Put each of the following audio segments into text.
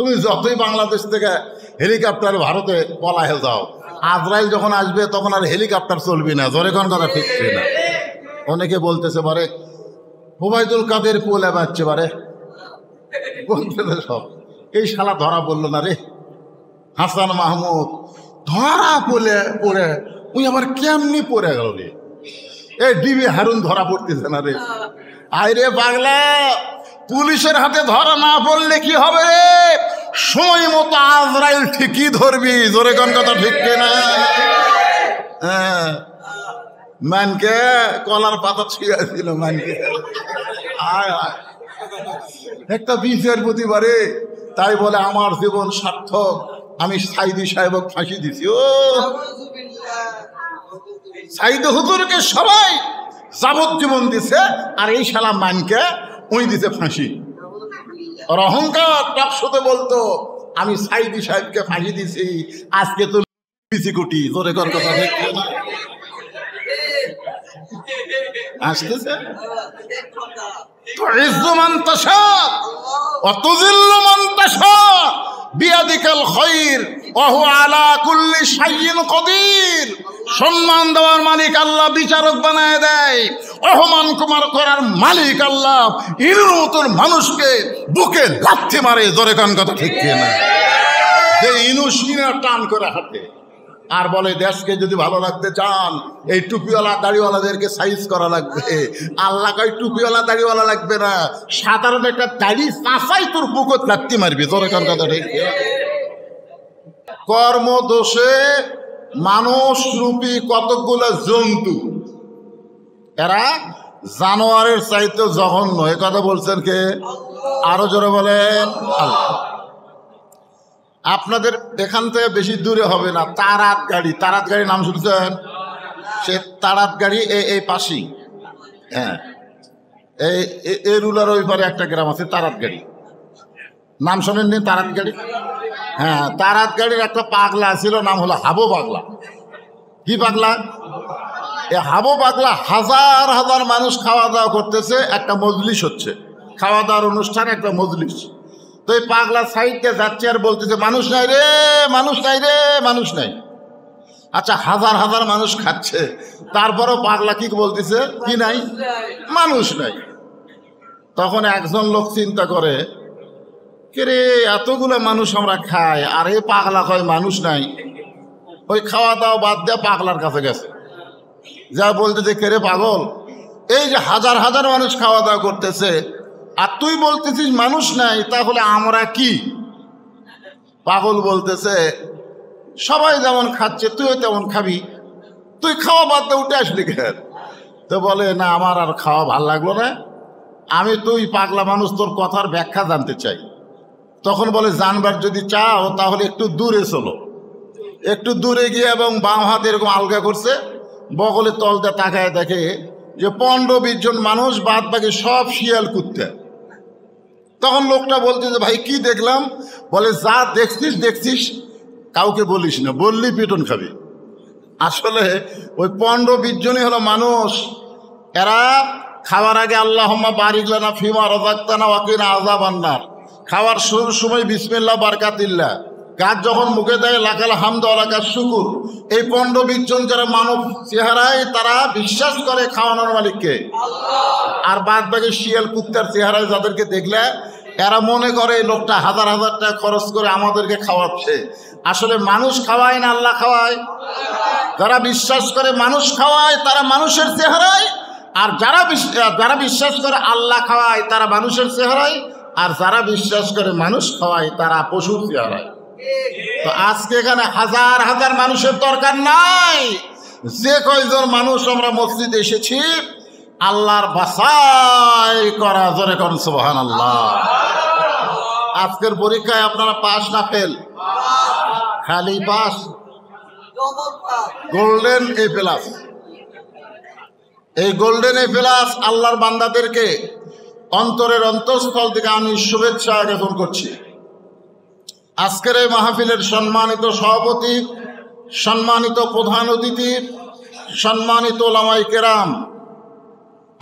তুমি যতই বাংলাদেশ থেকে হেলিকপ্টার ভারতে পলায় যাও, আজরাইল যখন আসবে তখন আর হেলিকপ্টার চলবি না। জোরে কোন কথা ঠিক না? অনেকে বলতেছে বারে ওবায়দুল কাদের পোলে বাচ্চে বারে বলতেছে সব, এই শালা ধরা বললো না রে। হাসান মাহমুদ ধরা পড়ে ওই আবার কেমনি পড়ে গেল রে। এই ডিবি হারুন ধরা পড়তেছে না রে। আরে পাগলা, পুলিশের হাতে ধরা না পড়লে কি হবে রে? সময় মতো আজরাইল ঠিকই ধরবি। জোরে কোন কথা ঠিক না? হ্যাঁ, মানকে কলার পাতা ছুঁয়েছিল মানকে। আয় আয় একটা বিচারপতি বারে তাই বলে আমার জীবন সার্থক, আমি সাইদি সাহেবক ফাঁসি দিছি। ও সাইদ হুজুরকে সবাই যাবজ্জীবন দিছে, আর এই শালা মানকে উনি দিছে ফাঁসি। আর অহংকার টকশোতে বলতো আমি সাইদি সাহেবকে ফাঁসি দিছি, আজকে তো বিসি কোটি। জোরে কর কথা ঠিক না? আসতেছে তুইজ্জু মান তাশা ওয়া তুযিল্লু মান তাশা বিয়াদিকাল খায়র ওয়া হুয়া আলা কুল্লি শাইইন কাদির। সম্মান দেওয়ার মালিক আল্লাহ, বিচারক বানায় দেয়। অপমান কুমার করার মালিক আল্লাহ, ইনুর মতন মানুষকে বুকে লাথি মারে। জোরে কান কথা ঠিক না? যে ইনু সিনা টান করে হাঁটে আর বলে দেশকে যদি ভালো রাখতে চান এই টুপিওয়ালা দাড়িওয়ালাদেরকে সাইজ করা লাগবে। আল্লাহ কয় টুপিওয়ালা দাড়িওয়ালা লাগবে না, সাধারণ একটা দাড়ি চাচাই তোর বুকত লাথি মারবি। জোরে কান কথা ঠিক। কর্মদোষে মানুষ রূপী কতগুলো জন্তু, এরা জানোয়ারের চাইতে জঘন্য। এ কথা বলছেন কে? আরো জোরে বলেন আল্লাহ। আপনাদের এখান থেকে বেশি দূরে হবে না, তারাত গাড়ি। তারাত গাড়ি নাম শুনছেন? সে তারাত গাড়ি এই পাশেই। হ্যাঁ, এই রুলার ওই পারে একটা গ্রাম আছে তারাত গাড়ি, নাম শোনেননি? তারাত গাড়ি। হ্যাঁ, তারাত গাড়ির একটা পাগলা ছিল, নাম হলো হাবু পাগলা। কি পাগলা? এ হাবু পাগলা হাজার হাজার মানুষ খাওয়া দাওয়া করতেছে, একটা মজলিস হচ্ছে, খাওয়া দাওয়ার অনুষ্ঠান, একটা মজলিস। তো এই পাগলা সাইডে যাচ্ছে আর বলতেছে মানুষ নাই রে, মানুষ নাই রে, মানুষ নাই। আচ্ছা, হাজার হাজার মানুষ খাচ্ছে, তারপরও পাগলা কি বলতেছে? কি নাই? মানুষ নাই। তখন একজন লোক চিন্তা করে, কে রে, এতগুলো মানুষ আমরা খাই আর এই পাগলা কয় মানুষ নাই। ওই খাওয়া দাওয়া বাদ দেওয়া পাগলার কাছে গেছে, যা বলতেছে কে রে পাগল, এই যে হাজার হাজার মানুষ খাওয়া দাওয়া করতেছে আর তুই বলতেছিস মানুষ নাই, তাহলে আমরা কি? পাগল বলতেছে সবাই যেমন খাচ্ছে তুইও তেমন খাবি, তুই খাওয়া বাদ দিয়ে উঠে আসলি কেন? তো বলে না, আমার আর খাওয়া ভাল লাগলো না, আমি তুই পাগলা মানুষ তোর কথার ব্যাখ্যা জানতে চাই। তখন বলে জানবার যদি চাও তাহলে একটু দূরে চলো। একটু দূরে গিয়ে এবং বাম হাত এরকম আলগা করছে, বগলে তলতে তাকায় দেখে যে 15-20 জন মানুষ, বাদ বাকি সব শিয়াল কুত্তে। তখন লোকটা বলছে যে ভাই কি দেখলাম? বলে যা দেখছিস দেখছিস, কাউকে বলিস না, বললি পিটন খাবি। আসলে ওই 15-20 জনই হলো মানুষ। এরা খাওয়ার আগে আল্লাহুম্মা বারিক লানা ফিমা রাযাকতানা ওয়া কিনা আযাবান নার, খাওয়ার শুরুর সময় বিসমিল্লাহ বারাকাতিল্লাহ, কাজ যখন মুখে দেয় লাকাল হামদু ওয়া লাকাশ শুকুর। এই 15-20 জন যারা মানব চেহারায়, তারা বিশ্বাস করে খাওয়ানোর মালিককে আল্লাহ। আর বাদ বাকি শিয়াল কুত্তার চেহারায় যাদেরকে দেখলে এরা মনে করে এই লোকটা হাজার হাজার টাকা খরচ করে আমাদেরকে খাওয়াচ্ছে। আসলে মানুষ খাওয়ায় না, আল্লাহ খাওয়ায়। যারা বিশ্বাস করে মানুষ খাওয়ায় তারা মানুষের চেহারায়, আর যারা বিশ্বাস করে আল্লাহ খাওয়ায় তারা মানুষের চেহারায়, আর যারা বিশ্বাস করে মানুষ খাওয়ায় তারা পশুর চেহারায়। তো আজকে এখানে হাজার হাজার মানুষের দরকার নাই, যে কয়জন মানুষ আমরা মসজিদে এসেছি আল্লাহর বাছাই করা। জোরে কোন সুবহানাল্লাহ। আজকের পরীক্ষায় আপনারা পাস না ফেল? খালি পাস, গোল্ডেন এ প্লাস। এই গোল্ডেন এ প্লাস আল্লাহর বান্দাদেরকে অন্তরের অন্তঃস্থল থেকে আমি শুভেচ্ছা জ্ঞাপন করছি। আজকের এই মাহফিলের সম্মানিত সভাপতি, সম্মানিত প্রধান অতিথি, সম্মানিত ওলামায়ে কেরাম,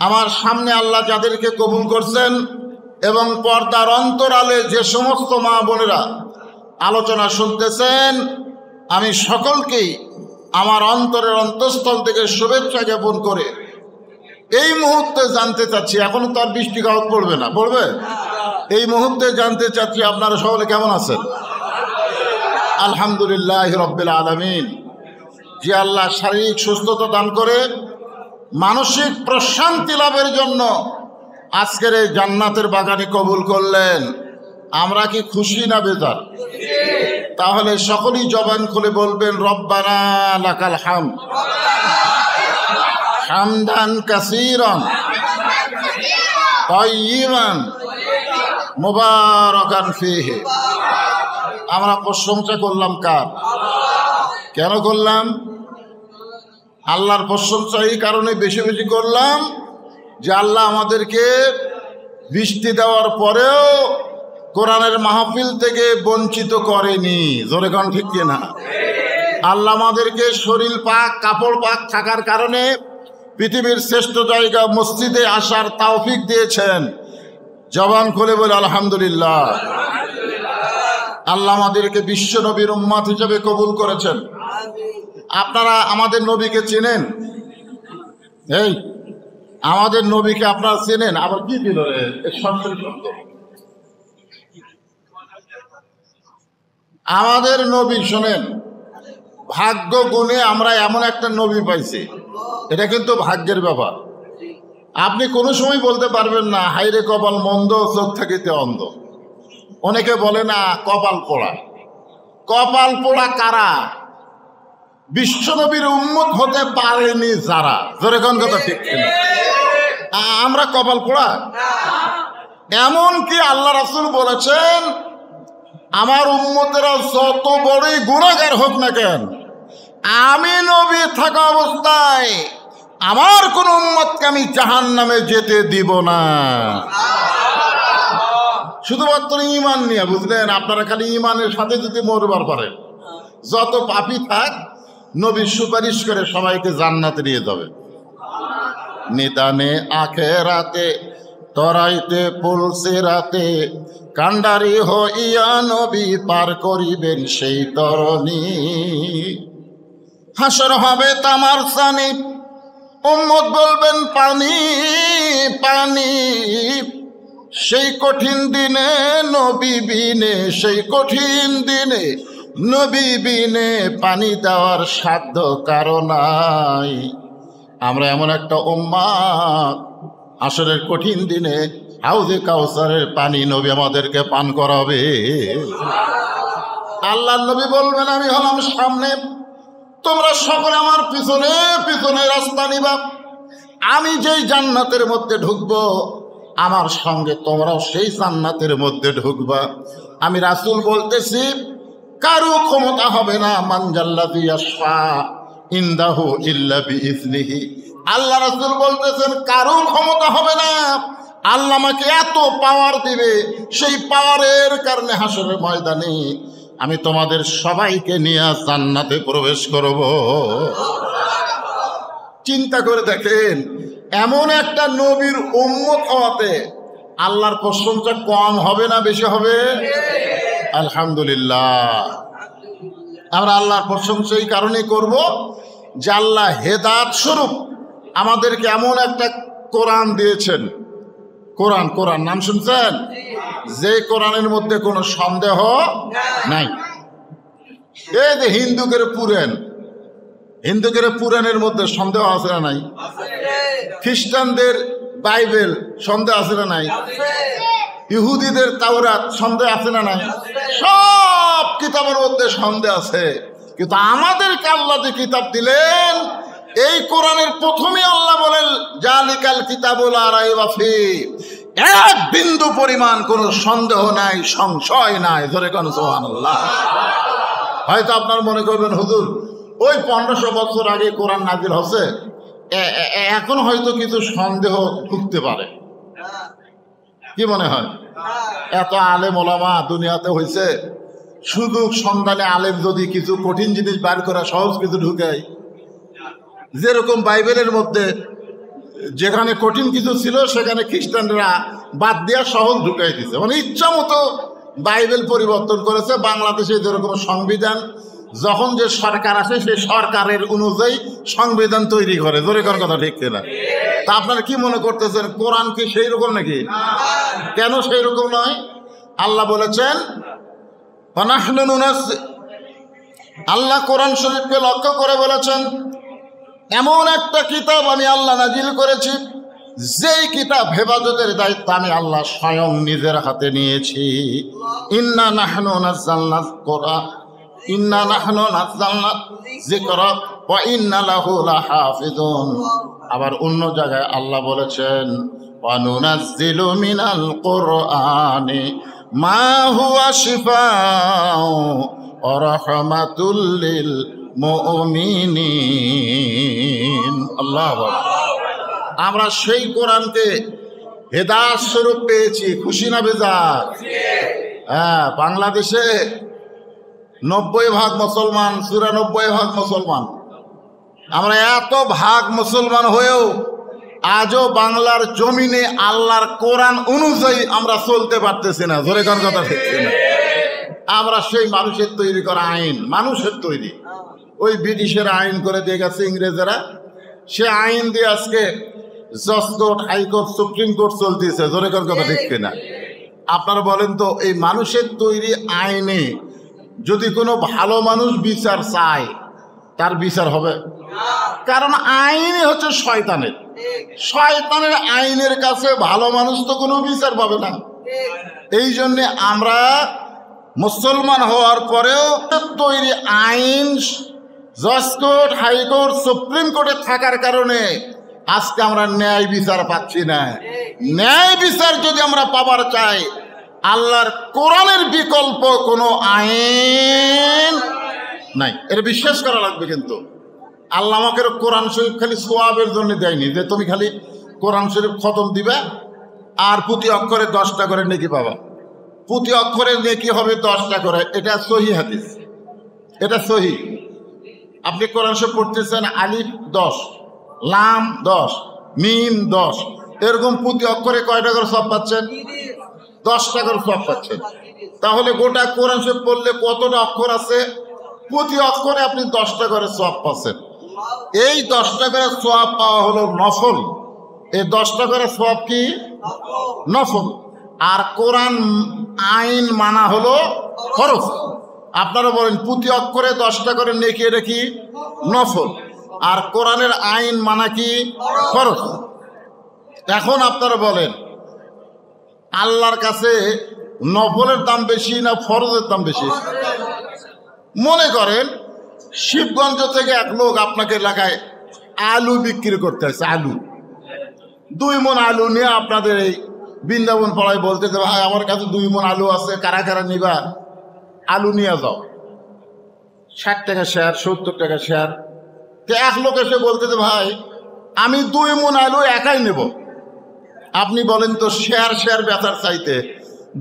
আমার সামনে আল্লাহ যাদেরকে কবুল করছেন এবং পর্দার অন্তরালে যে সমস্ত মা বোনেরা আলোচনা শুনতেছেন, আমি সকলকেই আমার অন্তরের অন্তঃস্থল থেকে শুভেচ্ছা জ্ঞাপন করে এই মুহূর্তে জানতে চাচ্ছি, এখনো তো আর বৃষ্টি কাগজ পড়বে না, পড়বে? এই মুহূর্তে জানতে চাচ্ছি আপনারা সকলে কেমন আছেন? আলহামদুলিল্লাহ রাব্বিল আলামিন। যে আল্লাহ শারীরিক সুস্থতা দান করে মানসিক প্রশান্তি লাভের জন্য আজকের এই জান্নাতের বাগানে কবুল করলেন, আমরা কি খুশি না বেজার? তাহলে সকলেই জবান খুলে বলবেন রব্বানা লাকাল হামদ হামদান কাসীরান তাইয়িবান মুবারাকান ফীহি। আমরা প্রশংসা করলাম কার? কেন করলাম? আল্লাহর প্রশংসা এই কারণে বেশি বেশি করলাম যে আল্লাহ আমাদেরকে বৃষ্টি দেওয়ার পরেও কোরআনের মাহফিল থেকে বঞ্চিত করেনি। জোরে কোন ঠিক কিনা? আল্লাহ আমাদেরকে শরীর পাক কাপড় পাক থাকার কারণে পৃথিবীর শ্রেষ্ঠ জায়গা মসজিদে আসার তৌফিক দিয়েছেন। জবান খুলে বলে আলহামদুলিল্লাহ। আল্লাহ আমাদেরকে বিশ্ব নবীর উম্মত হিসেবে কবুল করেছেন। আপনারা আমাদের নবীকে চেনেন? এই আমাদের নবীকে আপনারা চেনেন? আবার কি দিল আমাদের নবী? শোনেন, ভাগ্য গুণে আমরা এমন একটা নবী পাইছি, এটা কিন্তু ভাগ্যের ব্যাপার। আপনি কোনো সময় বলতে পারবেন না হাইরে কপাল মন্দ, চোখ থাকিতে অন্ধ। অনেকে বলে না কপাল পোড়া। কপাল পোড়া কারা? বিশ্বনবীর উম্মত হতে পারেনি যারা। জোরে কোন কথা ঠিক কিনা? আমরা কপাল পোড়া? এমন কি আল্লাহ রাসূল বলেছেন, আমার উম্মতেরা যত বড়ই গুনাহগার হোক না কেন, আমি নবী থাকা অবস্থায় আমার কোন উম্মতকে আমি জাহান্নামে যেতে দিব না। শুধুমাত্র ঈমান নিয়ে, বুঝলেন? আপনারা খালি ঈমানের সাথে যদি মরবার পারেন, যত পাপী থাক নবী সুপারিশ করে সবাইকে জান্নাতে নিয়ে যাবে। নিদানে আখেরাতে তরাইতে পুলসে রাতে কান্ডারি হইয়া নবী পার করিবেন সেই তরণী। হাসর হবে তামার সানি, উম্মত বলবেন পানি পানি। সেই কঠিন দিনে নবী বিনে, সেই কঠিন দিনে নবী বিনে পানি দেওয়ার সাধ্য কারো নাই। আমরা এমন একটা উম্মত, আসরের কঠিন দিনে হাউজে কাউসারের পানি নবী আমাদেরকে পান করাবে। আল্লাহর নবী বলবেন, আমি হলাম সামনে, তোমরা সকলে আমার পিছনে পিছনে রাস্তা নিবা। আমি যেই জান্নাতের মধ্যে ঢুকবো, আমার সঙ্গে তোমরাও সেই জান্নাতের মধ্যে ঢুকবা। আমি রাসূল বলতেছি, কারো ক্ষমতা হবে না মানজাল্লাযী ইয়াশফা ইনদাহু ইল্লা বিইজনিহি। আল্লাহ রাসূল বলতেছেন, কারো ক্ষমতা হবে না, আল্লাহ আমাকে এত পাওয়ার দিবে, সেই পাওয়ারের কারণে হাসরের ময়দানে আমি তোমাদের সবাইকে নিয়ে জান্নাতে প্রবেশ করব। চিন্তা করে দেখেন, এমন একটা নবীর উম্মত হওয়াতে আল্লাহর প্রশংসা কম হবে না বেশি হবে? আলহামদুলিল্লাহ। আমরা আল্লাহর প্রশংসা এই কারণে করব যে আল্লাহ হেদায়েত স্বরূপ আমাদেরকে এমন একটা কোরআন দিয়েছেন। কোরআন, কোরআন নাম শুনছেন? যে কোরআনের মধ্যে কোনো সন্দেহ নাই। এই যে হিন্দুদের পুরাণ, হিন্দুদের পুরাণের মধ্যে সন্দেহ আছে না নাই? খ্রিস্টানদের বাইবেল সন্দেহ আছে না নাই? ইহুদিদের তাওরাত সন্দেহ আছে না নাই? সব কিতাবের মধ্যে সন্দেহ আছে। কিন্তু আমাদেরকে আল্লাহ যে কিতাব দিলেন, এই কোরআনের প্রথমে আল্লাহ বলেন জালিকাল কিতাবুল লা রাইবা ফীহি, এক বিন্দু পরিমাণ কোনো সন্দেহ নাই, সংশয় নাই। ধরে কোন সুবহানাল্লাহ। হয়তো আপনার মনে করবেন, হুজুর ওই 1500 বছর আগে কোরআন নাজিল হচ্ছে, এখন হয়তো কিছু সন্দেহ ঢুকতে পারে। কি মনে হয়? এত আলেম ওলামা দুনিয়াতে হয়েছে, সুযোগ সন্ধানে আলেম যদি কিছু কঠিন জিনিস বার করা সহজ কিছু ঢুকায়, যেরকম বাইবেলের মধ্যে যেখানে কঠিন কিছু ছিল সেখানে খ্রিস্টানরা বাদ দিয়া সহজ ঢুকাই দিছে, মানে ইচ্ছা মতো বাইবেল পরিবর্তন করেছে। বাংলাদেশে যেরকম সংবিধান, যখন যে সরকার আসে সেই সরকারের অনুযায়ী সংবিধান তৈরি করে। জোরে কোন কথা ঠিক কিনা? তা আপনারা কি মনে করতেছেন কোরআন কি সেই রকম নাকি? কেন সেই রকম নয়? আল্লাহ বলেছেন আল্লাহ কোরআন শরীফকে লক্ষ্য করে বলেছেন, এমন একটা কিতাব আমি আল্লাহ নাজিল করেছি, যেই কিতাব হেফাজতের দায়িত্ব আমি আল্লাহ স্বয়ং নিজের হাতে নিয়েছি। ইন্না নাহনু নাযালনা কোরআন, ইন্না নাহনু নাযালনা যিকরা ওয়া ইন্না লাহু লাহাফিজুন। আবার অন্য জায়গায় আল্লাহ বলেছেন ওয়া নুনাজ্জিলু মিনাল কুরআনি মা হুয়া শিফাউ ওয়া রাহমাতুল লিল মুমিনিন। আল্লাহু আকবার। আমরা সেই কোরআনকে হেদায়েত স্বরূপ পেয়েছি, খুশি না বেজার? হ্যাঁ, বাংলাদেশে 90% মুসলমান, 94% মুসলমান। আমরা এত ভাগ মুসলমান হয়েও আজও বাংলার জমিনে আল্লাহর কোরআন অনুযায়ী আমরা চলতে পারতেছি না। জোরে কোন কথা ঠিক না? আমরা সেই মানুষের তৈরি করা আইন, মানুষের তৈরি, ওই ব্রিটিশের আইন করে দিয়ে গেছে ইংরেজেরা। সে আইন দিয়ে আজকে জজ কোর্ট, হাইকোর্ট, সুপ্রিম কোর্ট চলতেছে। জোরে কোন কথা ঠিক কিনা? আপনারা বলেন তো, এই মানুষের তৈরি আইনে যদি কোনো ভালো মানুষ বিচার চায়, তার বিচার হবে? কারণ আইনই হচ্ছে শয়তানের। শয়তানের আইনের কাছে ভালো মানুষ তো কোনো বিচার পাবে না। এই জন্যে আমরা মুসলমান হওয়ার পরেও তৈরি আইন জজ কোর্ট, হাইকোর্ট, সুপ্রিম কোর্টে থাকার কারণে আজকে আমরা ন্যায় বিচার পাচ্ছি না। ন্যায় বিচার যদি আমরা পাবার চাই, আল্লাহর কোরআনের বিকল্প কোনো আইন নাই, এটা বিশ্বাস করা লাগবে। কিন্তু আল্লাহ আমাকে কোরআন শরীফ খালি সোয়াবের জন্য দেয়নি যে তুমি খালি কোরআন শরীফ খতম দিবে আর প্রতি অক্ষরে 10টা করে নেকি পাবা। প্রতি অক্ষরে নেকি হবে 10টা করে, এটা সহি হাদিস, এটা সহি। আপনি কোরআন শরীফ পড়তেছেন, আলিফ 10, লাম 10, মিম 10, এরকম প্রতি অক্ষরে কয়টা করে সওয়াব পাচ্ছেন? 10টা করে সওয়াব পাচ্ছেন। তাহলে গোটা কোরআন শরীফ পড়লে কতটা অক্ষর আছে? প্রতি অক্ষরে আপনি 10টা করে সওয়াব পাচ্ছেন। এই 10টা করে সওয়াব পাওয়া হলো নফল। এই 10টা করে সওয়াব কি? নফল। আর কোরআন আইন মানা হলো ফরজ। আপনারা বলেন প্রতি অক্ষরে 10টা করে নেকি, এটা কি? নফল। আর কোরআনের আইন মানা কি? ফরজ। এখন আপনারা বলেন আল্লাহর কাছে নফলের দাম বেশি না ফরজের দাম বেশি? মনে করেন শিবগঞ্জ থেকে এক লোক আপনাকে এলাকায় আলু বিক্রি করতে আসছে, আলু 2 মণ আলু নিয়ে আপনাদের এই বৃন্দাবন পাড়ায় বলতেছে, ভাই আমার কাছে 2 মণ আলু আছে, কারা কারা নিবা? আলু নিয়ে যাও। 60 টাকা শেয়ার, 70 টাকা শেয়ার। তো এক লোক এসে বলতেছে, ভাই আমি 2 মণ আলু একাই নেব। আপনি বলেন তো শেয়ার শেয়ার বেচার চাইতে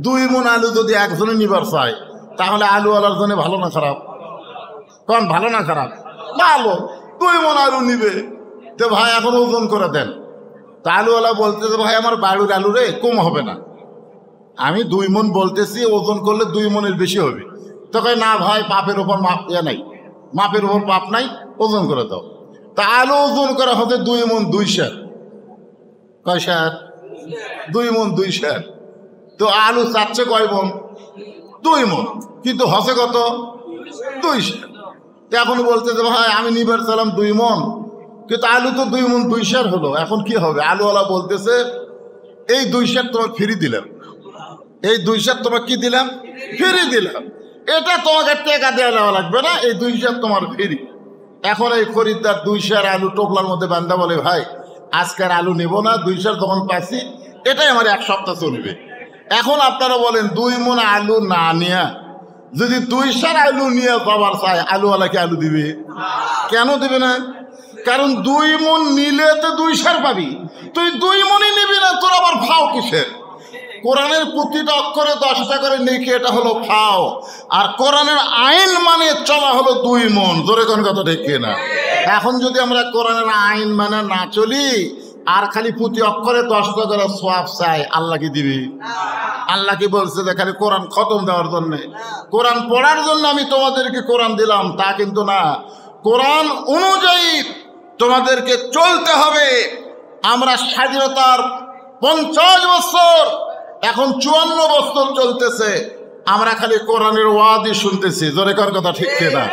2 মণ আলু যদি একজনে নিবার চায়, তাহলে আলুওয়ালার জন্য ভালো না খারাপ? কোন ভালো না খারাপ? ভালো। 2 মণ আলু নিবে, তো ভাই এখন ওজন করে দেন। তা আলুওয়ালা বলতেছে, ভাই আমার বাড়ির আলু রে, কম হবে না। আমি 2 মণ বলতেছি, ওজন করলে 2 মণের বেশি হবে। তো কয় না ভাই, পাপের ওপর মাপ নাই, মাপের ওপর পাপ নাই, ওজন করে দাও। তা আলু ওজন করা হতে 2 মণ 2 শের। কয় শের? 2 মণ 2 শের। তো আলু চাচ্ছে কয় মণ? 2 মণ, কিন্তু হসে কত? 2 শের। তো এখন বলতেছে, ভাই আমি নিবার চালাম 2 মণ, কিন্তু আলু তো 2 মণ 2 শের হলো, এখন কি হবে? আলুওয়ালা বলতেছে, এই 2 শের তোমার ফ্রি দিলাম, এই 2 শের তোমার কি দিলাম? ফ্রি দিলাম। এটা তোমাকে টাকা দেওয়া লাগবে না, এই 2 শের তোমার ফ্রি। এখন এই খরিদ্দার 2 শের আলু টোপলার মধ্যে বান্ধা বলে, ভাই আজকের আলু নেব না, 2 শের যখন পাচ্ছি এটাই আমার 1 সপ্তাহ চলবে। এখন আপনারা বলেন 2 মণ আলু না নিয়ে যদি 2 শের আলু নিয়ে পাবার চায়, আলুওয়ালা কি আলু দিবে? কেন দিবে না? কারণ 2 মণ নিলে তো 2 শের পাবি, তুই 2 মণই নিবি না, তোর আবার ফাও কিসের? কোরআনের প্রতিটা অক্ষরে 10টা করে নেকি, এটা হলো ফাও। আর কোরআনের আইন মানে চলা হলো 2 মণ। জোরে কোন কথা ঠিক কিনা? এখন যদি আমরা কোরআনের আইন মানে না চলি, আর খালি প্রতি অক্ষরে 10টা করে সওয়াব চাই, আল্লাহ কি দিবি? আল্লাহ কি বলছে যে খালি কোরআন খতম দেওয়ার জন্য, কোরআন পড়ার জন্য আমি তোমাদেরকে কোরআন দিলাম? তা কিন্তু না। কোরআন অনুযায়ী তোমাদেরকে চলতে হবে। আমরা স্বাধীনতার 50 বছর, এখন 54 বছর চলতেছে, আমরা খালি কোরআনের ওয়াজই শুনতেছি। জোরে কর কথা ঠিক কিনা?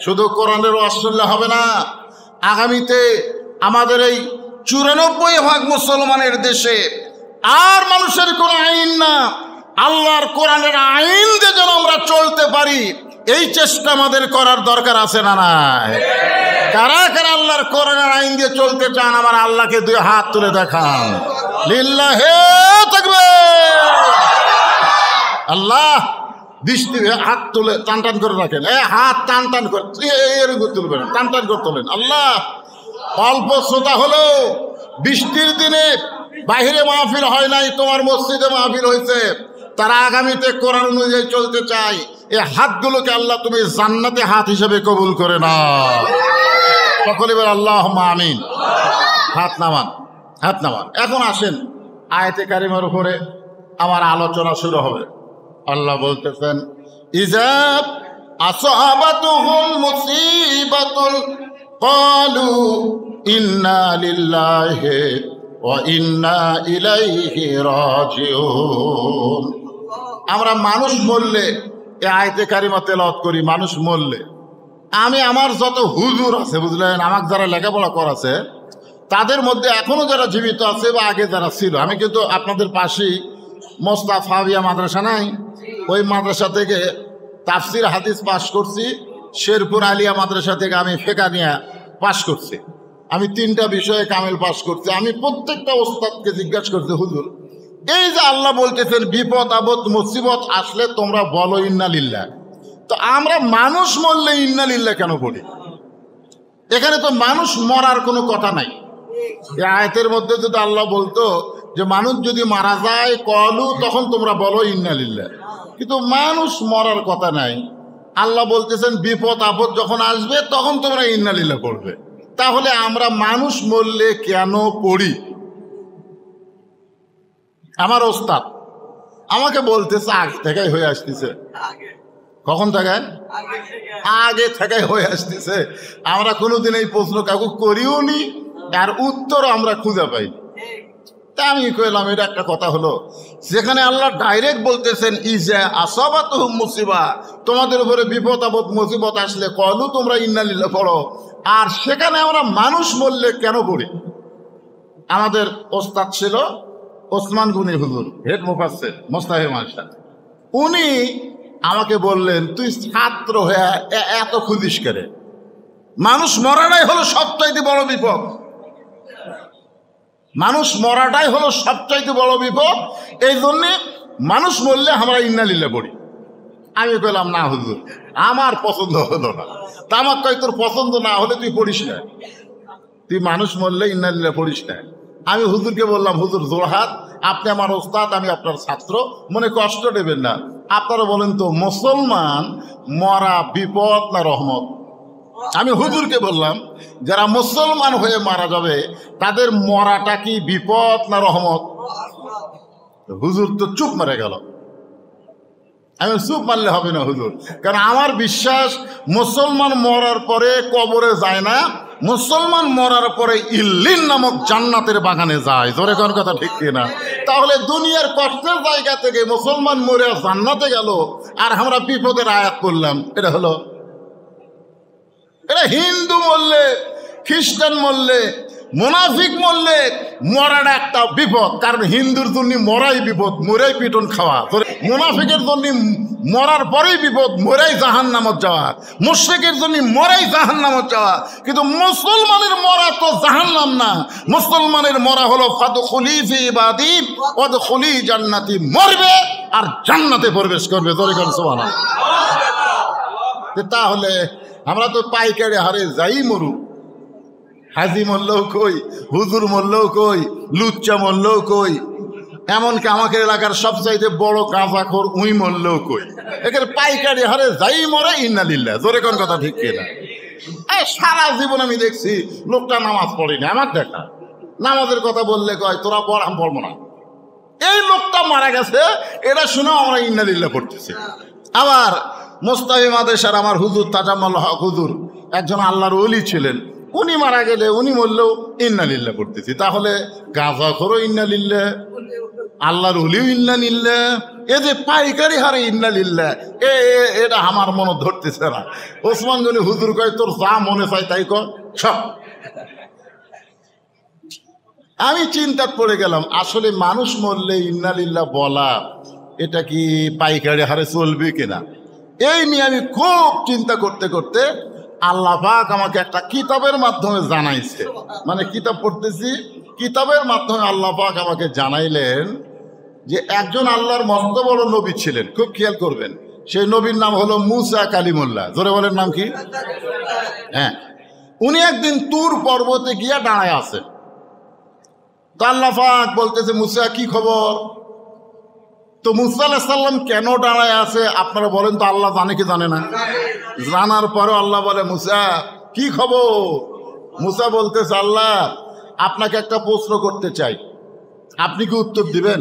শুধু কোরআনের ওয়াজ শুনলে হবে না। আগামীতে আমাদের এই 94% মুসলমানের দেশে আর মানুষের কোনো আইন না, আল্লাহর কোরআনের আইন দিয়ে যেন আমরা চলতে পারি, এই চেষ্টা আমাদের করার দরকার আছে না নাই? কারা কারা আল্লাহর কোরআনের আইন দিয়ে চলতে চান? আমার আল্লাহকে 2 হাত তুলে দেখান। লিল্লাহে তাকবীর। আল্লাহ দৃষ্টি হাত তুলে টান টান করে রাখেন। হাত টান টান করে এরকম তুলবেন, টান টান করে তোলেন। আল্লাহ, অল্প শ্রোতা হলো, বৃষ্টির দিনে বাহিরে মাহফিল হয় নাই, তোমার মসজিদে মাহফিল হয়েছে, তারা আগামীতে কোরআন অনুযায়ী চলতে চায়। এই হাতগুলোকে আল্লাহ তুমি জান্নাতে হাত হিসেবে কবুল করে নাও। সকলে বলে আল্লাহুম্মা আমিন। হাত নামান, হাত নামান। এখন আসেন আয়াতে কারিমার উপরে আমার আলোচনা শুরু হবে। আল্লাহ বলতেছেন, ইযা আসাবাতুহুম মুসিবাতুন ক্বালু ইন্না লিল্লাহি ওয়া ইন্না ইলাইহি রাজিউন। আমরা মানুষ মরলে এই আয়াতে কারিমা তেলাওয়াত করি, মানুষ মরলে। আমি আমার যত হুজুর আছে, বুঝলেন, আমাকে যারা লেখাপড়া করাছে, তাদের মধ্যে এখনো যারা জীবিত আছে বা আগে যারা ছিল, আমি কিন্তু আপনাদের পাশেই মোস্তাফাবিয়া মাদ্রাসা নাই, ওই মাদ্রাসা থেকে তাফসির হাদিস পাশ করছি। শেরপুর আলিয়া মাদ্রাসা থেকে আমি ফেকা নিয়ে পাশ করছি। আমি 3টা বিষয়ে কামেল পাশ করছি। আমি প্রত্যেকটা ওস্তাদকে জিজ্ঞাসা করছি, হুজুর, এই যে আল্লাহ বলতেছেন বিপদ আপদ মুসিবত আসলে তোমরা বলো ইন্না লিল্লাহ, তো আমরা মানুষ মরলে ইন্না লিল্লাহ কেন পড়ি? এখানে তো মানুষ মরার কোনো কথা নাই। এই আয়াতের মধ্যে যদি আল্লাহ বলতো যে মানুষ যদি মারা যায় কলু, তখন তোমরা বলো ইন্না লিল্লাহ, কিন্তু মানুষ মরার কথা নাই। আল্লাহ বলতেছেন বিপদ আপদ যখন আসবে তখন তোমরা ইন্না লিল্লাহ পড়বে। তাহলে আমরা মানুষ মরলে কেন পড়ি? আমার ওস্তাদ আমাকে বলতেছে আগে থেকেই হয়ে আসতেছে। কখন থেকে? আগে থেকেই হয়ে আসতেছে। আমরা কোনোদিন এই প্রশ্ন কাউকে করিও নি, আর উত্তরও আমরা খুঁজে পাই। তা আমি কইলাম, এটা একটা কথা হলো, যেখানে আল্লাহ ডাইরেক্ট বলতেছেন ইজা আসাবাতুহুম মুসিবা, তোমাদের উপরে বিপদ আপদ মুসিবত আসলে কলু তোমরা ইন্না লিল্লাহ পড়ো, আর সেখানে আমরা মানুষ মরলে কেন পড়ি? আমাদের ওস্তাদ ছিল ওসমান গনি হুজুর, হেড মুফাসসির মোস্তাফা মাস্টার। উনি আমাকে বললেন, তুই ছাত্র হয়ে এত খুঁজিস করে? মানুষ মরাটাই হলো সবচাইতে বড় বিপদ। মানুষ মরাটাই হলো সবচাইতে বড় বিপদ। এই জন্যে মানুষ মরলে আমরা ইন্না লিল্লাহ পড়ি। আমি বললাম, না হুজুর, আমার পছন্দ হলো না। তা আমার কয়, তোর পছন্দ না হলে তুই পড়িস না, তুই মানুষ মরলে ইন্না লিল্লাহ পড়িস না। আমি হুজুরকে বললাম, হুজুর জোরহাত, আপনি আমার ওস্তাদ, আমি আপনার ছাত্র, মনে কষ্ট দেবেন না। আপনারা বলেন তো, মুসলমান মরা বিপদ না রহমত? আমি হুজুরকে বললাম, যারা মুসলমান হয়ে মারা যাবে তাদের মরাটা কি বিপদ না রহমত? হুজুর তো চুপ মেরে গেল। আমি চুপ মারলে হবে না হুজুর, কারণ আমার বিশ্বাস মুসলমান মরার পরে কবরে যায় না, মুসলমান মরার পরে ইল্লিন নামক জান্নাতের বাগানে যায়। জোরে কোন কথা ঠিক কিনা? তাহলে দুনিয়ার কষ্টের জায়গা থেকে মুসলমান মরে জান্নাতে গেল, আর আমরা বিপদের আয়াত করলাম। এটা হলো, এটা হিন্দু মরলে, খ্রিস্টান মরলে, মুনাফিক মরলে মরাটা একটা বিপদ। কারণ হিন্দুর জন্য মরাই বিপদ, মরাই পিটন খাওয়া। মুনাফিকের জন্য মরার পরেই বিপদ, মরাই জাহান্নামত যাওয়া। মুশরিকের জন্য মরাই জাহান্নামত যাওয়া। কিন্তু মুসলমানের মরা তো জাহান্নাম না, মুসলমানের মরা হলো ফাদখুলি ফি ইবাদি ওয়াদখুলি জান্নাতি, মরবে আর জান্নাতে প্রবেশ করবে। জোরে কোন সুবহানাল্লাহ। তাহলে আমরা তো পাইকারি হারে যাই মরু, হাজি মরলেও কই, হুজুর মরলেও কই, লুচ্চা মরলেও কই, এমনকি আমাকে এলাকার সবচাইতে বড় গাঁজাখোর উই মরলেও কই। এখানে পাইকারি হারে যাই মরে ইন্না লিল্লাহ। জোরে কোন কথা ঠিক কিনা? সারা জীবন আমি দেখছি লোকটা নামাজ পড়েনি, আমার দেখা নামাজের কথা বললে কয় তোরা পড়, আমি পড়বো না। এই লোকটা মারা গেছে, এটা শুনেও আমরা ইন্নালিল্লাহ পড়তেছি। আবার মোস্তাফি মাদেশার আমার হুজুর তাজাম্মুল হক হুজুর একজন আল্লাহর ওলি ছিলেন, উনি মারা গেলে উনি বললেও ইন্নালিল্লাহ পড়তেছি। তাহলে গাঁজাখোরও ইন্নালিল্লাহ, আল্লাহর ওলিও ইন্নালিল্লাহ, এ যে পাইকারি হারে ইন্নালিল্লাহ, এটা আমার মনে ধরতেছে না। ওসমান গনি হুজুর কয় তোর যা মনে চাই তাই কর সব। আমি চিন্তা পড়ে গেলাম, আসলে মানুষ মরলে ইন্নালিল্লাহ বলা এটা কি পাইকারি হারে চলবে কিনা। এই নিয়ে আমি খুব চিন্তা করতে করতে আল্লাহ পাক আমাকে একটা কিতাবের মাধ্যমে জানাইছে, মানে কিতাব পড়তেছি, কিতাবের মাধ্যমে আল্লাহ পাক আমাকে জানাইলেন যে একজন আল্লাহর মস্ত বড় নবী ছিলেন, খুব খেয়াল করবেন। সেই নবীর নাম হলো মুসা কালিমুল্লাহ। জোরে বলেন নাম কি? হ্যাঁ, উনি একদিন তুর পর্বতে গিয়া দাঁড়ায় আছে। তো আল্লাহ পাক বলতেছে মুসা কি খবর? তো মুসা আলাইহিস সালাম কেন দাঁড়ায় আছে আপনারা বলেন তো, আল্লাহ জানে কি জানে না? জানার পরও আল্লাহ বলে মুসা কি খবর? মুসা বলতেছে আল্লাহ আপনাকে একটা প্রশ্ন করতে চাই, আপনি কি উত্তর দিবেন?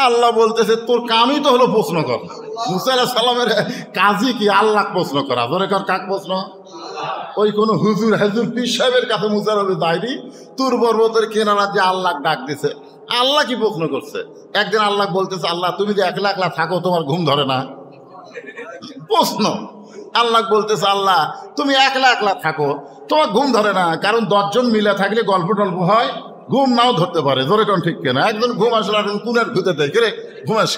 আল্লাহ বলতেছে তোর কামই তো হলো প্রশ্ন কর। মুসা আলাইহিস সালামের কাজই কি আল্লাহ প্রশ্ন করা। ধরে কর কাক প্রশ্ন? ওই কোন হুজুর হাজুর পীর সাহেবের কাছে মুসা নবী যায়নি, তুর পর্বতের কিনারা যে আল্লাহ ডাক দিছে। আল্লাহ কি প্রশ্ন করছে? একদিন আল্লাহ বলতেছে আল্লাহ তুমি যে একলা একলা থাকো তোমার ঘুম ধরে না? প্রশ্ন। আল্লাহ বলতেছে আল্লাহ তুমি একলা একলা থাকো তোমার ঘুম ধরে না, কারণ 10 জন মিলে থাকলে গল্প টল্প হয়, ঘুম নাও ধরতে পারে। ধরে কোন ঠিক কেনা? একজন ঘুম আসলে একজন কুনের ঘুতে দেয় রে ঘুমাস।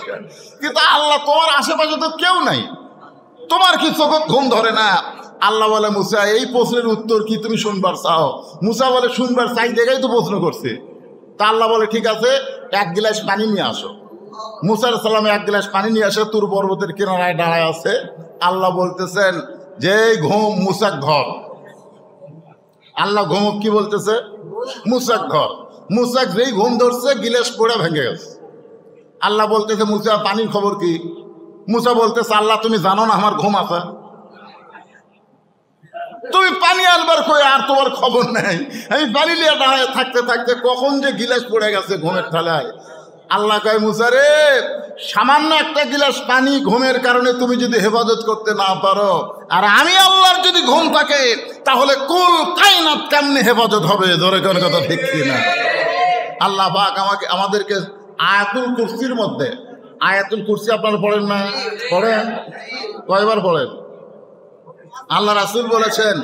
কিন্তু আল্লাহ তোমার আশেপাশে তো কেউ নাই, তোমার কি চোখত ঘুম ধরে না? আল্লাহ বলে মুসা এই প্রশ্নের উত্তর কি তুমি শুনবার চাও? মুসা বলে শুনবার চাই দেখেই তো প্রশ্ন করছে। তা আল্লাহ বলে ঠিক আছে, 1 গিলাস পানি নিয়ে আসো। মুসা আলাইহিস সালাম 1 গিলাস পানি নিয়ে আসে, তুর পর্বতের কিনারায় দাঁড়ায় আছে। আল্লাহ বলতেছেন যে ঘুম মুসাক ধর। আল্লাহ ঘুমক কি বলতেছে? মুসাক ধর। মুসাক যেই ঘুম ধরছে গিলাস পড়ে ভেঙে গেছে। আল্লাহ বলতেছে মুসা পানির খবর কি? মুসা বলতেছে আল্লাহ তুমি জানো না আমার ঘুম আছে, তুমি পানি আনবার কই আর তোমার খবর নাই। আমি পানি নিয়ে দাঁড়ায় থাকতে থাকতে কখন যে গিলাস পড়ে গেছে ঘুমের ঠালায়। আল্লাহ কয় মুসা রে সামান্য একটা গিলাস পানি ঘুমের কারণে তুমি যদি হেফাজত করতে না পারো, আর আমি আল্লাহর যদি ঘুম থাকে তাহলে কুল কায়নাত কেমনে হেফাজত হবে? ধরে কোন কথা ঠিক কিনা? আল্লাহ পাক আমাদেরকে আয়াতুল কুরসির মধ্যে, আয়াতুল কুরসি আপনারা পড়েন না? পড়েন? কয়বার পড়েন? আল্লাহ রাসূল বলেছেন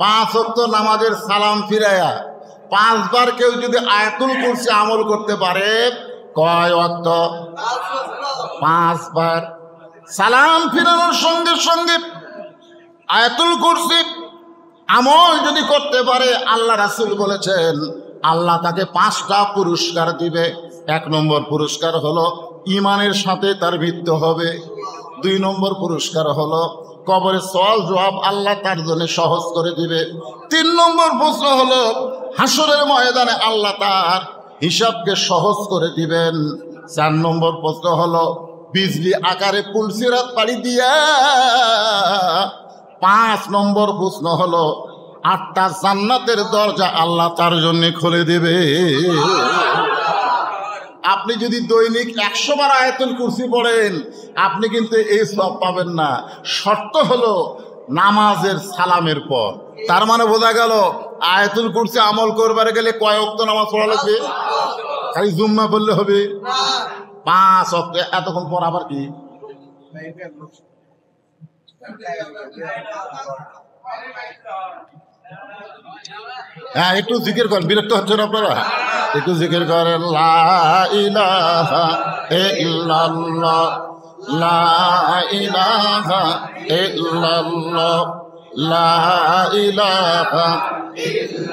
5 ওয়াক্ত নামাজের সালাম ফিরায়া 5 বার কেউ যদি আয়াতুল কুরসি আমল করতে পারে, কয় ওয়াক্ত? 5 বার। সালাম ফিরানোর সঙ্গে সঙ্গে আয়াতুল কুরসি আমল যদি করতে পারে, আল্লাহ রাসূল বলেছেন আল্লাহ তাকে 5টা পুরস্কার দিবে। 1 নম্বর পুরস্কার হলো ঈমানের সাথে তার মৃত্যু হবে। 2 নম্বর পুরস্কার হলো কবরে সওয়াল জবাব আল্লাহ তার জন্য সহজ করে দিবে। 3 নম্বর প্রশ্ন হলো হাসরের ময়দানে আল্লাহ তার হিসাবকে সহজ করে দিবেন। 4 নম্বর প্রশ্ন হলো বিজলি আকারে পুলসিরাত পাড়ি দিয়া। 5 নম্বর প্রশ্ন হলো 8টা জান্নাতের দরজা আল্লাহ তার জন্য খুলে দেবে। আপনি যদি দৈনিক 100 বার আয়াতুল কুরসি পড়েন আপনি কিন্তু এই সওয়াব পাবেন না। শর্ত হলো নামাজের সালামের পর। তার মানে বোঝা গেল আয়াতুল কুরসি আমল করবার গেলে কয় ওয়াক্ত নামাজ পড়া লাগবে? খালি জুম্মা পড়লে হবে? 5 ওয়াক্ত। এতক্ষণ পর আবার কি? হ্যাঁ, একটু জিকির করেন, বিরক্ত হচ্ছেন আপনারা? একটু জিকির করেন লা ইলাহা ইল্লাল্লাহ, লা ইলাহা ইল্লাল্লাহ, লা ইলাহা।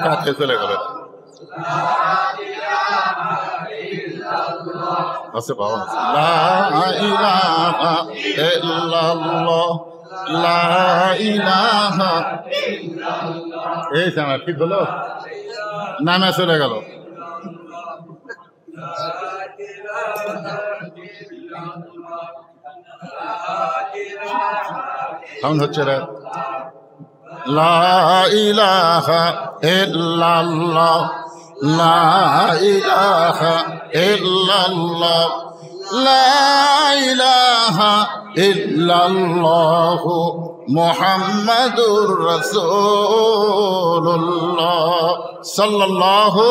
কাছে চলে গেলেন আছে বাবা। লা ইলাহা ইল্লাল্লাহ, লা ইলাহা। এই জানা ঠিক হলো? নামে চলে গেল। সাউন্ড হচ্ছে রে। লা ইলাহা ইল্লাল্লাহ, লা ইলাহা ইল্লাল্লাহ লা ইলাহা ইল্লাল্লাহু মুহাম্মাদুর রাসূলুল্লাহ সাল্লাল্লাহু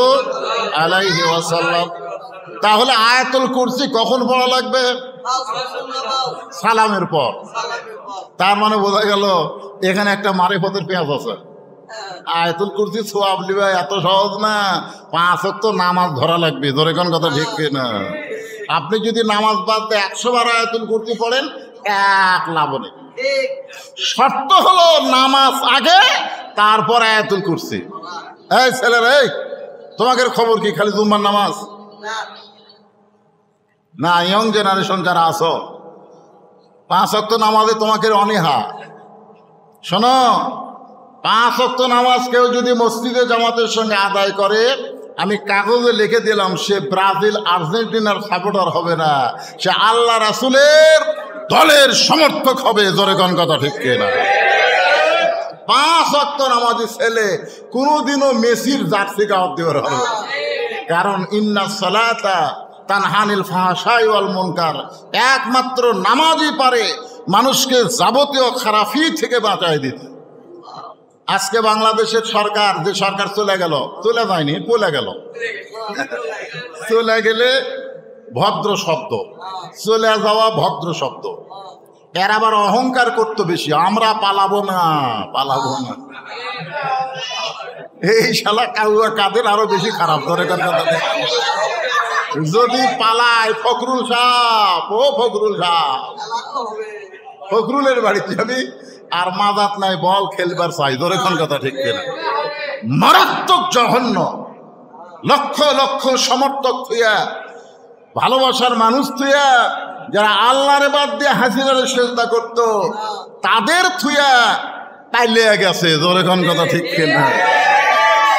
আলাইহি ওয়াসাল্লাম। তাহলে আয়াতুল কুরসি কখন পড়া লাগবে? সালামের পর। তার মানে বোঝা গেল এখানে একটা মারিফতের পেঁয়াজ আছে। আয়াতুল কুরসি সওয়াব লিবা এত সহজ না, 5 ওয়াক্ত নামাজ ধরা লাগবে। ধরে কোন কথা ঠিক না? আপনি যদি নামাজ বাদ দিয়ে 100 বার আয়াতুল কুরসি পড়েন, 1 লাভ নেই। শর্ত হলো নামাজ আগে, তারপর আয়াতুল কুরসি। এই ছেলেরা, এই তোমাদের খবর কি? খালি জুম্মার নামাজ না? ইয়ং জেনারেশন যারা আছো, 5 ওয়াক্ত নামাজে তোমাকে অনীহা। শোনো, 5 ওয়াক্ত নামাজ কেউ যদি মসজিদে জামাতের সঙ্গে আদায় করে, আমি কাগজে লিখে দিলাম, সে ব্রাজিল আর্জেন্টিনার সাপোর্টার হবে না, সে আল্লাহ রাসূলের দলের সমর্থক হবে। জোরে কোন কথা ঠিক কিনা? 5 ওয়াক্ত নামাজি ছেলে কোনোদিনও মেসির জার্সি গাওয়াত দিতে পারবে না। কারণ ইন্না সালাতা তানহানিল ফাহশাই ওয়াল মুনকার, একমাত্র নামাজই পারে মানুষকে যাবতীয় খারাপি থেকে বাঁচায় দিতে। আজকে বাংলাদেশের সরকার, যে সরকার চলে গেল, চলে যায়নি, পলে গেল, চলে গেলে ভদ্র শব্দ, চলে যাওয়া ভদ্র শব্দ। এর আবার অহংকার করতো বেশি, আমরা পালাবো না, পালাবো না। এই শালা কাউয়া কাদের আরো বেশি খারাপ। ধরে কথা, যদি পালায় ফখরুল সাহ, ও ফখরুল সাহ, ফখরুলের বাড়িতে যাবি আর মাজাত নাই, বল খেলবার চাই। ধরে কোন কথা ঠিক কিনা? মারাত্মক জঘন্য। লক্ষ লক্ষ সমর্থক থুইয়া, ভালোবাসার মানুষ থুইয়া, যারা আল্লাহরে বাদ দিয়ে হাসিনারে সেজদা করত, তাদের থুইয়া পাইলে গেছে। জোরে কোন কথা ঠিক কিনা?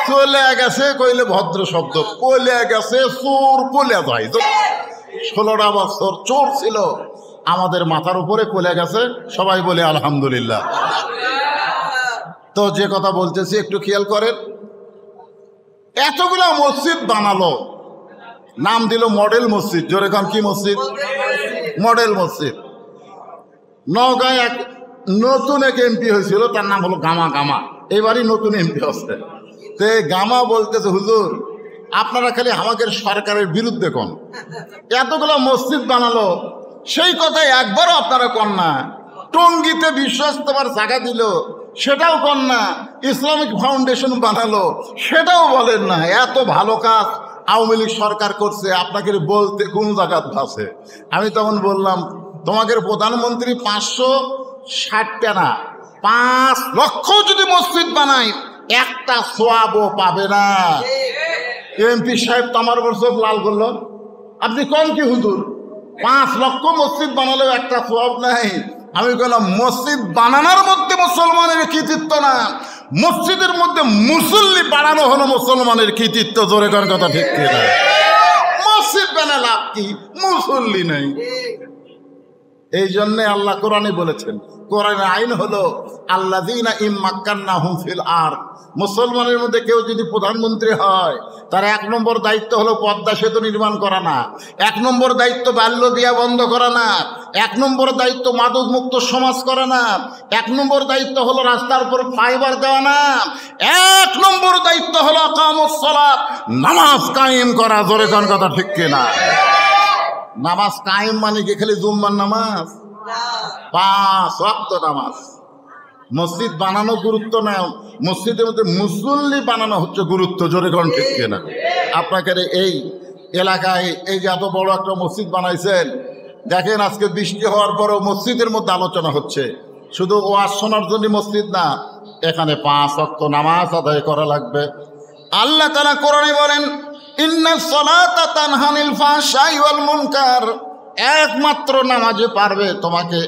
চলে গেছে কইলে ভদ্র শব্দ, পলে গেছে চোর, পলে যায়। 16টা বছর চোর ছিল আমাদের মাথার উপরে, পলে গেছে। সবাই বলে আলহামদুলিল্লাহ। তো যে কথা বলতেছি একটু খেয়াল করেন। এতগুলা মসজিদ বানালো, নাম দিল মডেল মসজিদ। জোরে কাম, কি মসজিদ? মডেল মসজিদ। নওগাঁয় এক নতুন এক এমপি হয়েছিল, তার নাম হলো গামা। গামা এবারই নতুন এমপি হচ্ছে। তো গামা বলতেছে, হুজুর আপনারা খালি আমাদের সরকারের বিরুদ্ধে কোন, এতগুলো মসজিদ বানালো, সেই কথাই একবারও আপনারা কন না। টঙ্গীতে বিশ্বস্তবার জায়গা দিল, সেটাও কন না। ইসলামিক ফাউন্ডেশন বানালো, সেটাও বলেন না। এত ভালো কাজ আওয়ামী লীগ সরকার করছে, আপনাকে বলতে কোন জায়গাত আছে? আমি তখন বললাম, তোমাদের প্রধানমন্ত্রী 560টা না 5 লক্ষ যদি মসজিদ বানায়, একটা সোয়াবও পাবে না। এমপি সাহেব তো আমার উপর চোখ লাল করলো। আপনি কোন কি হুজুর, 5 লক্ষ মসজিদ বানালেও একটা সোয়াব নাই? আমি বললাম, মসজিদ বানানোর মধ্যে মুসলমানের কৃতিত্ব না, মসজিদের মধ্যে মুসল্লি বানানো হলো মুসলমানের কৃতিত্ব। জোরে করার কথা ঠিক কিনা? মসজিদ বানা লাভ কি, মুসল্লি নেই। এই জন্য আল্লাহ কোরআনে বলেছেন, কোরআনের আইন হলো আল্লাযীনা ইম্মাক্কান্নাহুম ফিল আরদ। মুসলমানের মধ্যে কেউ যদি প্রধানমন্ত্রী হয়, তার 1 নম্বর দায়িত্ব হলো পদ্মা সেতু নির্মাণ করা না, 1 নম্বর দায়িত্ব বাল্য বিয়া বন্ধ করা না, 1 নম্বর দায়িত্ব মাদক মুক্ত সমাজ করা না, 1 নম্বর দায়িত্ব হলো রাস্তার উপর ফাইবার দেওয়া না, 1 নম্বর দায়িত্ব হলো ইকামুস সালাত, নামাজ কায়েম করা। জোরে কোন কথা ঠিক কিনা? নামাজ কায়েম মানে কি খালি জুম্মার নামাজ? 5 ওয়াক্ত নামাজ। মসজিদ বানানো গুরুত্ব না, মসজিদের মধ্যে মুসল্লি বানানো হচ্ছে গুরুত্ব। জোরে কোন ঠিক কিনা? আপনাকে এই এলাকায় এই যে এত বড় একটা মসজিদ বানাইছেন, দেখেন আজকে বৃষ্টি হওয়ার পরেও মসজিদের মধ্যে আলোচনা হচ্ছে। শুধু ওয়াজ শোনার জন্য মসজিদ না, এখানে 5 ওয়াক্ত নামাজ আদায় করা লাগবে। আল্লাহ তাআলা কোরআনে বলেন, ইন্নাস সালাতা তানহানিল ফাহশাই ওয়াল মুনকার, একমাত্র নামাজে পারবে তোমাকে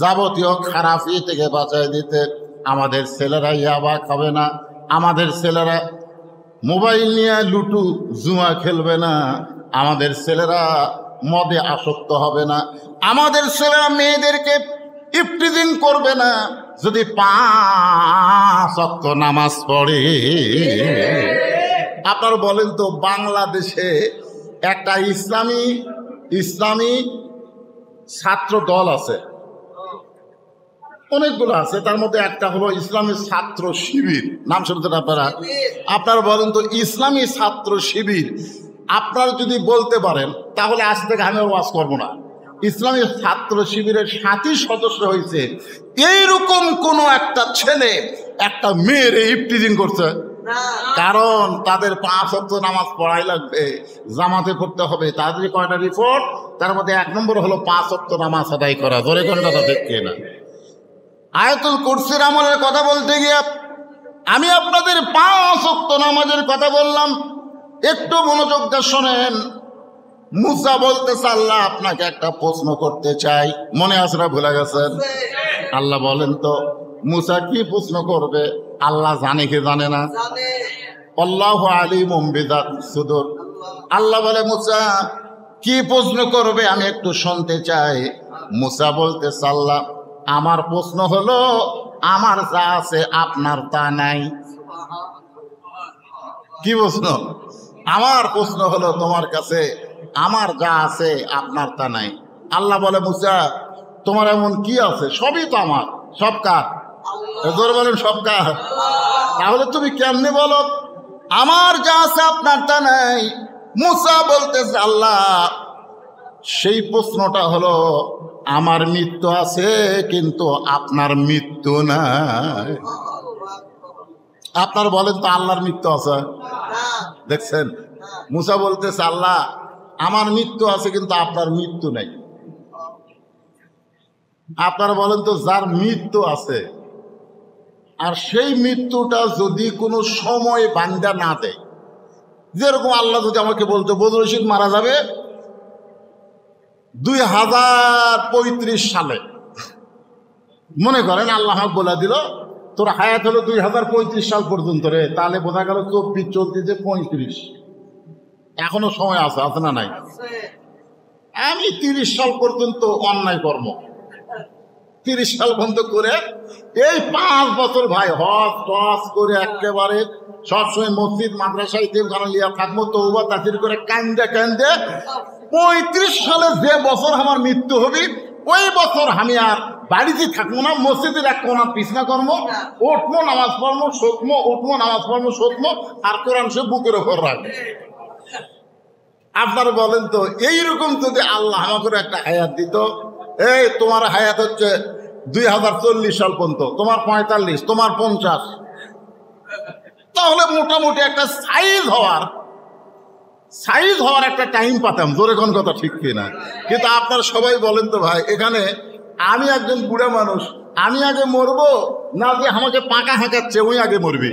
যাবতীয় খারাপি থেকে বাঁচায় দিতে। আমাদের ছেলেরা ইয়াবা খাবে না, আমাদের ছেলেরা মোবাইল নিয়ে লুটু জুয়া খেলবে না, আমাদের ছেলেরা মদে আসক্ত হবে না, আমাদের ছেলেরা মেয়েদেরকে ইফটিজিং করবে না, যদি 5 ওয়াক্ত নামাজ পড়ে। আপনারা বলেন তো বাংলাদেশে একটা ইসলামী ছাত্র দল আছে, অনেকগুলো আছে, তার মধ্যে একটা হলো ইসলামী ছাত্র শিবির। নাম শুনছেন আপনারা বলেন তো ইসলামী ছাত্র শিবির আপনারা যদি বলতে পারেন তাহলে আজ থেকে আমি ওয়াজ করবো না। ইসলামী ছাত্র শিবিরের 7ই সদস্য হয়েছে এইরকম কোন একটা ছেলে একটা মেয়ের ইফতিজিং করছে? কারণ তাদের 5 ওয়াক্ত নামাজ পড়াই লাগবে, জামাতে পড়তে হবে। তাদের কয়টা রিপোর্ট? তার মধ্যে 1 নম্বর হলো 5 ওয়াক্ত নামাজ আদায় করা। ধরে কোন কথা ঠিক না? আয়াতুল কুরসির আমলের কথা বলতে গিয়ে আমি আপনাদের 5 ওয়াক্ত নামাজের কথা বললাম, একটু মনোযোগ দিয়ে শোনেন। মুসা বলতেছে আল্লাহ আপনাকে একটা প্রশ্ন করতে চাই, মনে আছে না ভুলে গেছেন? আল্লাহ বলেন তো মুসা কি প্রশ্ন করবে? আল্লাহ জানে কি জানে না? আল্লাহু আলিমুম বিযাত সুদূর। আল্লাহ বলে মুসা কি প্রশ্ন করবে আমি একটু শুনতে চাই। মুসা বলতেছে আল্লাহ আমার প্রশ্ন হলো আমার যা আছে আপনার তা নাই। কি প্রশ্ন? আমার প্রশ্ন হলো তোমার কাছে আমার যা আছে আপনার তা নাই। আল্লাহ বলে মুসা তোমার এমন কি আছে? সবই তো আমার। সব কার? জোরে বলেন সব কার? তাহলে তুমি কেমনে বলো আমার যা আছে আপনার তা নাই? মুসা বলতেছে আল্লাহ সেই প্রশ্নটা হলো আমার মৃত্যু আছে কিন্তু আপনার মৃত্যু নাই। আপনার বলেন তো আল্লাহর মৃত্যু আছে? দেখছেন মুসা বলতেছে আল্লাহ আমার মৃত্যু আছে কিন্তু আপনার মৃত্যু নাই। আপনারা বলেন তো যার মৃত্যু আছে আর সেই মৃত্যুটা যদি কোনো সময় বান্দা না দেয়, যেরকম আল্লাহ যদি আমাকে বলতো বদরুল রশিদ মারা যাবে 2035 সালে, মনে করেন আল্লাহ বলে দিল তোর হায়াত হলো 2035 সাল পর্যন্ত রে, তাহলে বোঝা গেল 24 চলতেছে 35, এখনো সময় আছে, আছে না নাই? আমি 30 সাল পর্যন্ত অন্যায় কর্ম 30 সাল বন্ধ করে এই 5 বছর ভাই হজ টস করে একেবারে সবসময় মসজিদ মাদ্রাসা ইতিমখানা লিয়া থাকবো, তওবা তাসির করে কান্দে কান্দে 35 সালে যে বছর আমার মৃত্যু হবে ওই বছর আমি আর বাড়িতে থাকবো না, মসজিদের এক কোণা পিছনা কর্ম, উঠবো নামাজ পড়বো শোকমো, উঠবো নামাজ পড়বো শোকমো, আর কোরআন সে বুকের ওপর রাখবো। আপনারা বলেন তো এইরকম যদি আল্লাহ আমাকে একটা হায়াত দিত, এই তোমার হায়াত হচ্ছে 2040 সাল পর্যন্ত, তোমার 45, তোমার 50, তাহলে মোটামুটি একটা সাইজ হওয়ার একটা টাইম পাতাম। জোরে কোন কথা ঠিক কিনা? কিন্তু আপনারা সবাই বলেন তো ভাই এখানে আমি একজন বুড়া মানুষ, আমি আগে মরবো না যে আমাকে পাকা হাঁকাচ্ছে ওই আগে মরবি?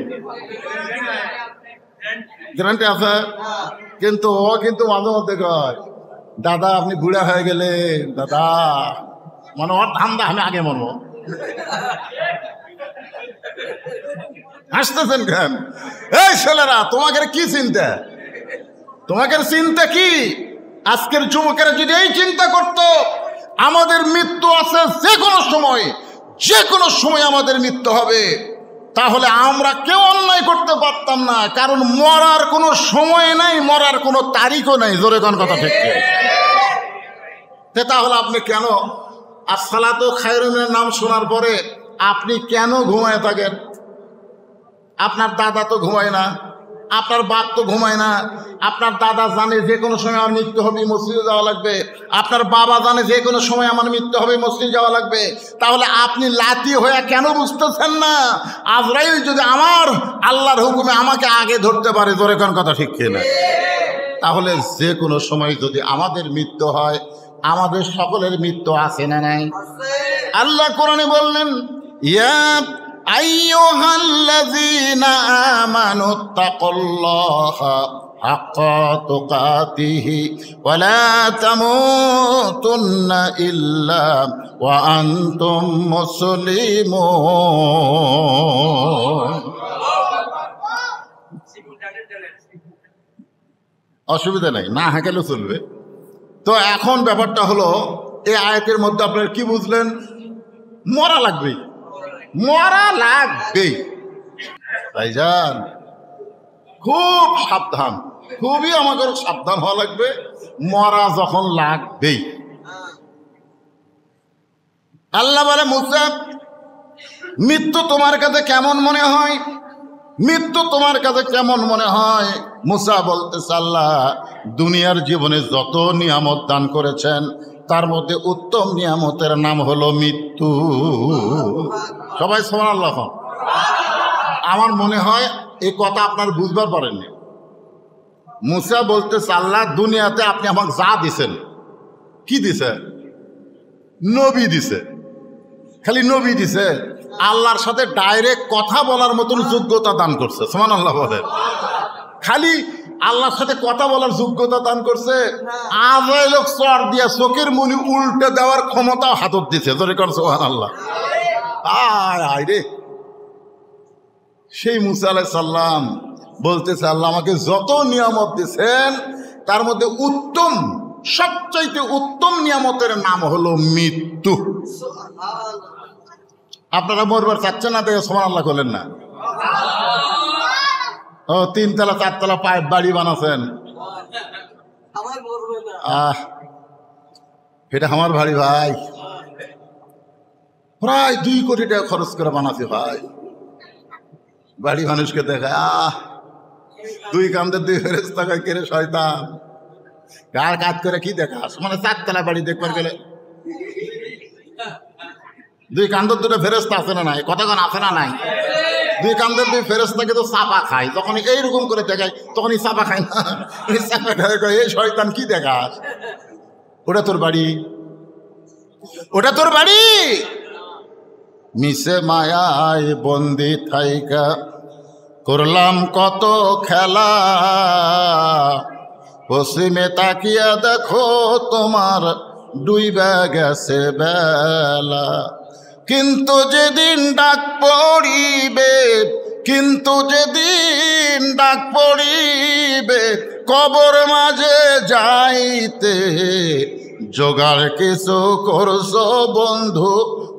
গ্যারান্টি আছে? কিন্তু ও কিন্তু মাঝে মধ্যে কয় দাদা আপনি বুড়া হয়ে গেলেন দাদা, মানে ওর ধান্দা আমি আগে মরবো। হাসতেছেন কেন? এই ছেলেরা তোমাকে কি চিন্তা? তোমাকে চিন্তা কি? আজকের যুবকেরা যদি এই চিন্তা করত আমাদের মৃত্যু আছে যে কোনো সময় আমাদের মৃত্যু হবে, তাহলে আমরা কেউ অন্যায় করতে পারতাম না। কারণ মরার কোনো সময় নাই, মরার কোনো তারিখও নাই। জোরে কোন কথা ঠিক? তাহলে আপনি কেন আসসালাতু খায়রুম মিনান নাম শোনার পরে আপনি কেন ঘুমায় থাকেন? আপনার দাদা তো ঘুমায় না, আপনার বাপ তো ঘুমায় না। আপনার দাদা জানে যে কোনো সময় আমার মৃত্যু হবে, মসজিদে যাওয়া লাগবে। আপনার বাবা জানে যে কোনো সময় আমার মৃত্যু হবে, মসজিদে যাওয়া লাগবে। তাহলে আপনি লাতি হয়ে কেন বুঝতেছেন না আজরাইল যদি আমার আল্লাহর হুকুমে আমাকে আগে ধরতে পারে? জোরে কোন কথা ঠিক কিনা? তাহলে যে কোনো সময় যদি আমাদের মৃত্যু হয়, আমাদের সকলের মৃত্যু আছে না নাই? আল্লাহ কোরআনে বললেন ইয়া আইয়ুহাল্লাযীনা আমানুত্তাকুল্লাহা হাক্কা তুকাতিহি ওয়া লা তামুতুন্না ইল্লা ওয়া আনতুম মুসলিমুন। অসুবিধা নাই, না হাঁকালেও চলবে। তো এখন ব্যাপারটা হলো এই আয়াতের মধ্যে আপনারা কি বুঝলেন? মরা লাগবে, মরা লাগবে। ভাইজান খুব সাবধান, খুবই আমাদের সাবধান হওয়া লাগবে। মরা যখন লাগবেই, আল্লাহ বলে মুসা মৃত্যু তোমার কাছে কেমন মনে হয়? মৃত্যু তোমার কাছে কেমন মনে হয়? মুসা বলতেছে আল্লাহ দুনিয়ার জীবনে যত নিয়ামত দান করেছেন তার মধ্যে উত্তম নিয়ামতের নাম হলো মৃত্যু। সবাই সুবহানাল্লাহ। আমার মনে হয় এই কথা আপনার বুঝবার পারেননি। মুসা বলতেছে আল্লাহ দুনিয়াতে আপনি আমাকে যা দিছেন, কি দিছে? নবী দিছে। খালি নবী দিছে, আল্লাহর সাথে ডাইরেক্ট কথা বলার মতন যোগ্যতা দান করছে। সুবহানাল্লাহ বলে। খালি আল্লাহর সাথে কথা বলার যোগ্যতা দান করছে, আজাই লোক চর দিয়া চোখের মনি উল্টে দেওয়ার ক্ষমতাও হাতত দিছে। জোরে কর সুবহানাল্লাহ। আয় রে, সেই মুসা আলাইহিস সালাম বলতেছে আল্লাহ আমাকে যত নিয়ামত দিয়েছেন তার মধ্যে উত্তম, সবচাইতে উত্তম নিয়ামতের নাম হলো মৃত্যু। আপনারা মরবার চাচ্ছেন না, দেখে সুবহানাল্লাহ বলেন না। ও 3 তলা 4 তলা পাইপ বাড়ি বানাচ্ছেন, এটা আমার বাড়ি ভাই, প্রায় 2 কোটি টাকা খরচ করে বানাচ্ছি ভাই। বাড়ি মানুষকে দেখায় 2 কান্দের 2 ফেরেশতা কয় কে রে শয়তান, কার কাজ করে কি দেখাস? মানে 4 তলা বাড়ি দেখবার গেলে 2 কান্দের 2 ফেরেশতা আছে না নাই? কতক্ষণ আছে না নাই? 2 কান্দের 2 ফেরেশতাকে তো চাপা খায়, যখন এইরকম করে দেখায় তখনই চাপা খায় না, চাপা খায় কয় এই শয়তান কি দেখাস? ওটা তোর বাড়ি, ওটা তোর বাড়ি। মিশে মায়ায় বন্দি থাইকা করলাম কত খেলা, পশ্চিমে তাকিয়া দেখো তোমার ডুইবা গেছে বেলা। কিন্তু যেদিন ডাক পড়িবে, কিন্তু যেদিন ডাক পড়িবে কবর মাঝে যাইতে, জোগাড় কিছু করছো বন্ধু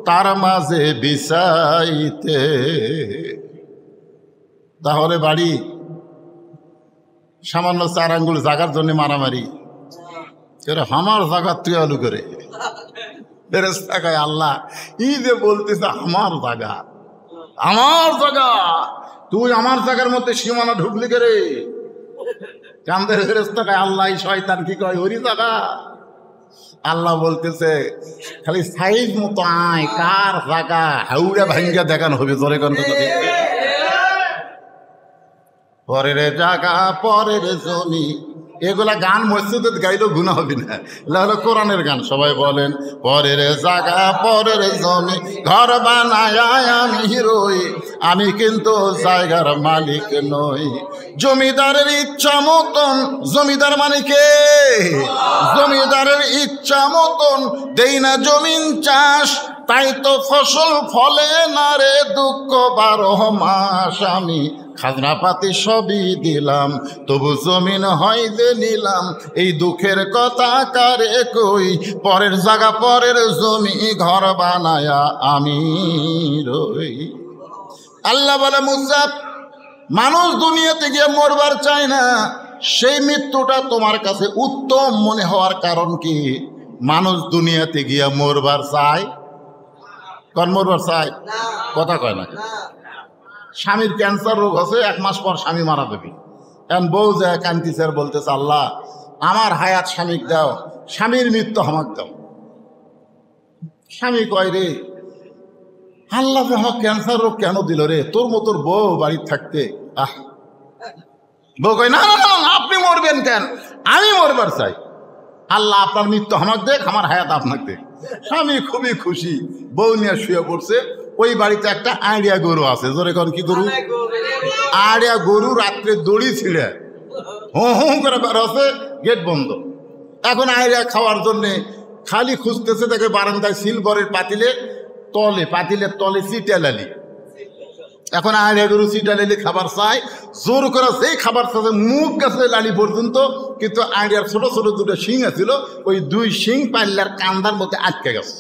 তার মাঝে বিছাইতে। তাহলে বাড়ি সামান্য 4 আঙ্গুল জাগার জন্য মারামারি করে, আমার জায়গা তুই আলু করে ফেরেশতা কয় আল্লাহ ই যে বলতেছে আমার জায়গা, আমার জায়গা, তুই আমার জায়গার মধ্যে সীমানা ঢুকলি করে? কান্দের ফেরেশতা কয় আল্লাহ এই শয়তান কি কয় ওরই জায়গা? আল্লাহ বলতেছে খালি সাইজ মতো আয়, কার জায়গা হাউড়া ভাঙ্গা দেখানো হবে। জোরে কোন পরের জায়গা পরের জমি, এগুলা গান মসজিদে গাইলেও গুনাহ হবে না, এগুলা হলো কোরআনের গান। সবাই বলেন পরের জায়গা পরের জমি, ঘর বানায় আমি রই, আমি কিন্তু জায়গার মালিক নই। জমিদারের ইচ্ছা মতন, জমিদার মানে কে? জমিদারের ইচ্ছা মতন দেই না জমিন চাষ, তাই তো ফসল ফলে না রে দুঃখ 12 মাস। আমি খাজনা পাতি সবই দিলাম, তবু জমিন হয় যে নিলাম, এই দুঃখের কথা কারে কই? পরের জায়গা পরের জমি, ঘর বানায়া আমি রই। আল্লাহ বলে মুসা মানুষ দুনিয়াতে গিয়ে মরবার চায় না, সেই মৃত্যুটা তোমার কাছে উত্তম মনে হওয়ার কারণ কি? মানুষ দুনিয়াতে গিয়ে মরবার চায়, কোন মরবার চায়? কথা কয় না। স্বামীর ক্যান্সার রোগ আছে, 1 মাস পর স্বামী মারা যাবে, এখন বউ যায় কান্দিছে আর বলতেছে আল্লাহ আমার হায়াত স্বামীক দাও, স্বামীর মৃত্যু আমাকে দাও। স্বামী কয় রে আল্লাহ আমার ক্যান্সার রোগ কেন দিল রে, তোর মতোর বউ বাড়ির থাকতে। বউ কয় না না না আপনি মরবেন কেন, আমি মরবার চাই, আল্লাহ আপনার মৃত্যু আমাকে দেখ, আমার হায়াত আপনাকে দেখ। স্বামী খুবই খুশি, বউ নিয়ে শুয়ে পড়ছে। ওই বাড়িতে একটা আড়িয়া গরু আছে। জোরে কর কি গরু? আড়িয়া গরু। রাত্রে দড়ি ছিঁড়ে হো হো করে বের হচ্ছে, গেট বন্ধ। এখন আড়িয়া খাওয়ার জন্যে খালি খুঁজতেছে, দেখে বারান্দায় সিলভারের পাতিলের তলে চিটালালি। এখন আড়িয়া গরু চিটালালি খাবার চাই, জোর করে সেই খাবার চাচ্ছে মুখ গেছে লালি পর্যন্ত, কিন্তু আড়িয়ার ছোট ছোট 2টা শিং আছিল, ওই 2 শিং পাল্লার কান্দার মধ্যে আটকে গেছে।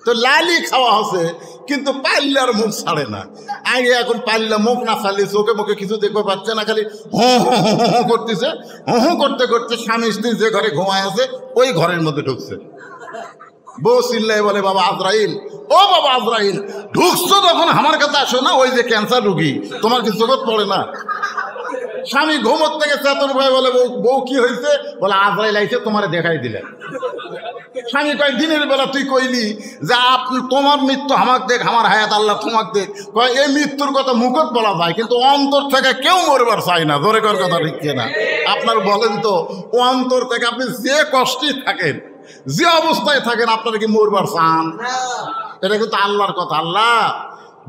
তো লালি খাওয়া হচ্ছে, কিন্তু পাল্লার মুখ ছাড়ে না। আগে এখন পাল্লা মুখ না ছাড়লে চোখে মুখে কিছু দেখতে পাচ্ছে না, খালি হো করতেছে। হো করতে করতে স্বামী স্ত্রী যে ঘরে ঘুমায় আছে ওই ঘরের মধ্যে ঢুকছে। বউ চিল্লাই বলে, বাবা আজরাইল, ও বাবা আজরাইল, ঢুকছো তখন আমার কাছে আসো না, ওই যে ক্যান্সার রুগী, তোমার কি জগৎ পড়ে না? স্বামী ঘুমোর থেকে চেতন ভাই বলে, বউ কি হয়েছে? বলে আজরাইল আইছে, তোমারে দেখাই দিলেন। স্বামী কয়, দিনের বেলা তুই কইলি যে তোমার মৃত্যু আমাক দেখ, আমার হায়াত আল্লাহ তোমাক দেখ। কয় এই মৃত্যুর কথা মুখত বলা যায়, কিন্তু অন্তর থেকে কেউ মরবার চায় না। জোরে কর কথা ঠিক না? আপনার বলেন তো, ও অন্তর থেকে আপনি যে কষ্টে থাকেন, যে অবস্থায় থাকেন, আপনারা কি মরবার চান? এটা কিন্তু আল্লাহর কথা। আল্লাহ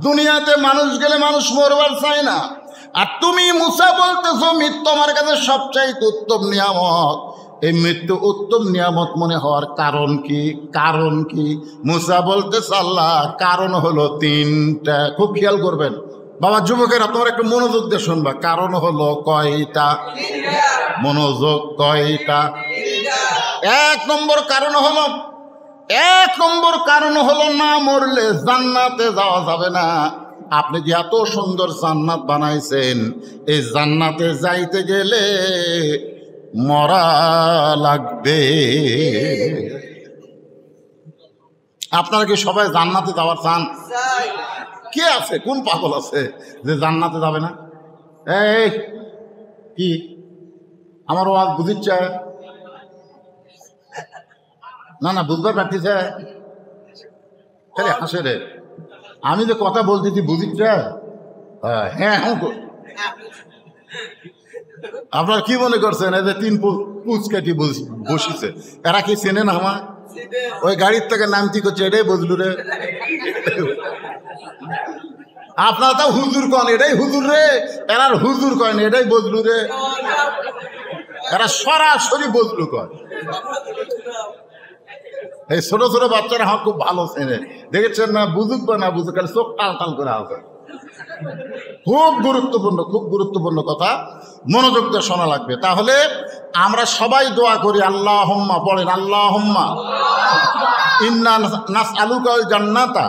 দুনিয়াতে মানুষ গেলে মানুষ মরবার চায় না। আর তুমি মুসা বলতেছো মৃত্যু আমার কাছে সবচাইতে উত্তম নিয়ামত। এই মৃত্যু উত্তম নিয়ামত মনে হওয়ার কারণ কি? কারণ কি? মুসা বলতেছে, আল্লাহ কারণ হলো তিনটা। খুব খেয়াল করবেন বাবা, যুবকেরা তোমরা একটু মনোযোগ দিয়ে শুনবা। কারণ হলো কয়টা? মনোযোগ, কয়টা? এক নম্বর কারণ হলো না মরলে জান্নাতে যাওয়া যাবে না। আপনি যে এত সুন্দর জান্নাত বানাইছেন, এই জান্নাতে যাইতে গেলে মরা লাগবে। আপনারা কি সবাই জান্নাতে যাওয়ার চান? কে আছে, কোন পাগল আছে যে জান্নাতে যাবে না? এই কি আমার ওয়াজ বুঝিচ্ছে না বুঝবার পারতেছে? খালি হাসে রে। আমি যে কথা বলতেছি বুঝিচ্ছে? হ্যাঁ, আপনার কি মনে করছেন এই যে তিন পুচকাটি বসিছে, এরা কি চেনে না আমার? ওই গাড়ির থেকে নামতি করছে, এটাই বুঝলু রে। আপনারা তো হুজুর কন, এটাই হুজুর রে। এরা হুজুর কন, এটাই বুঝলু রে। এরা সরাসরি বুঝলু কন। এই ছোট ছোট বাচ্চারা আমার খুব ভালো চেনে, দেখেছেন না? বুঝুক বা না বুঝুক, চোখ টাল টাল করে আসে। খুব গুরুত্বপূর্ণ কথা, মনোযোগ দিয়ে শোনা লাগবে। তাহলে আমরা সবাই দোয়া করি, আল্লাহুম্মা পড়েন, আল্লাহুম্মা ইন্না নাসআলুকাল জান্নাতা,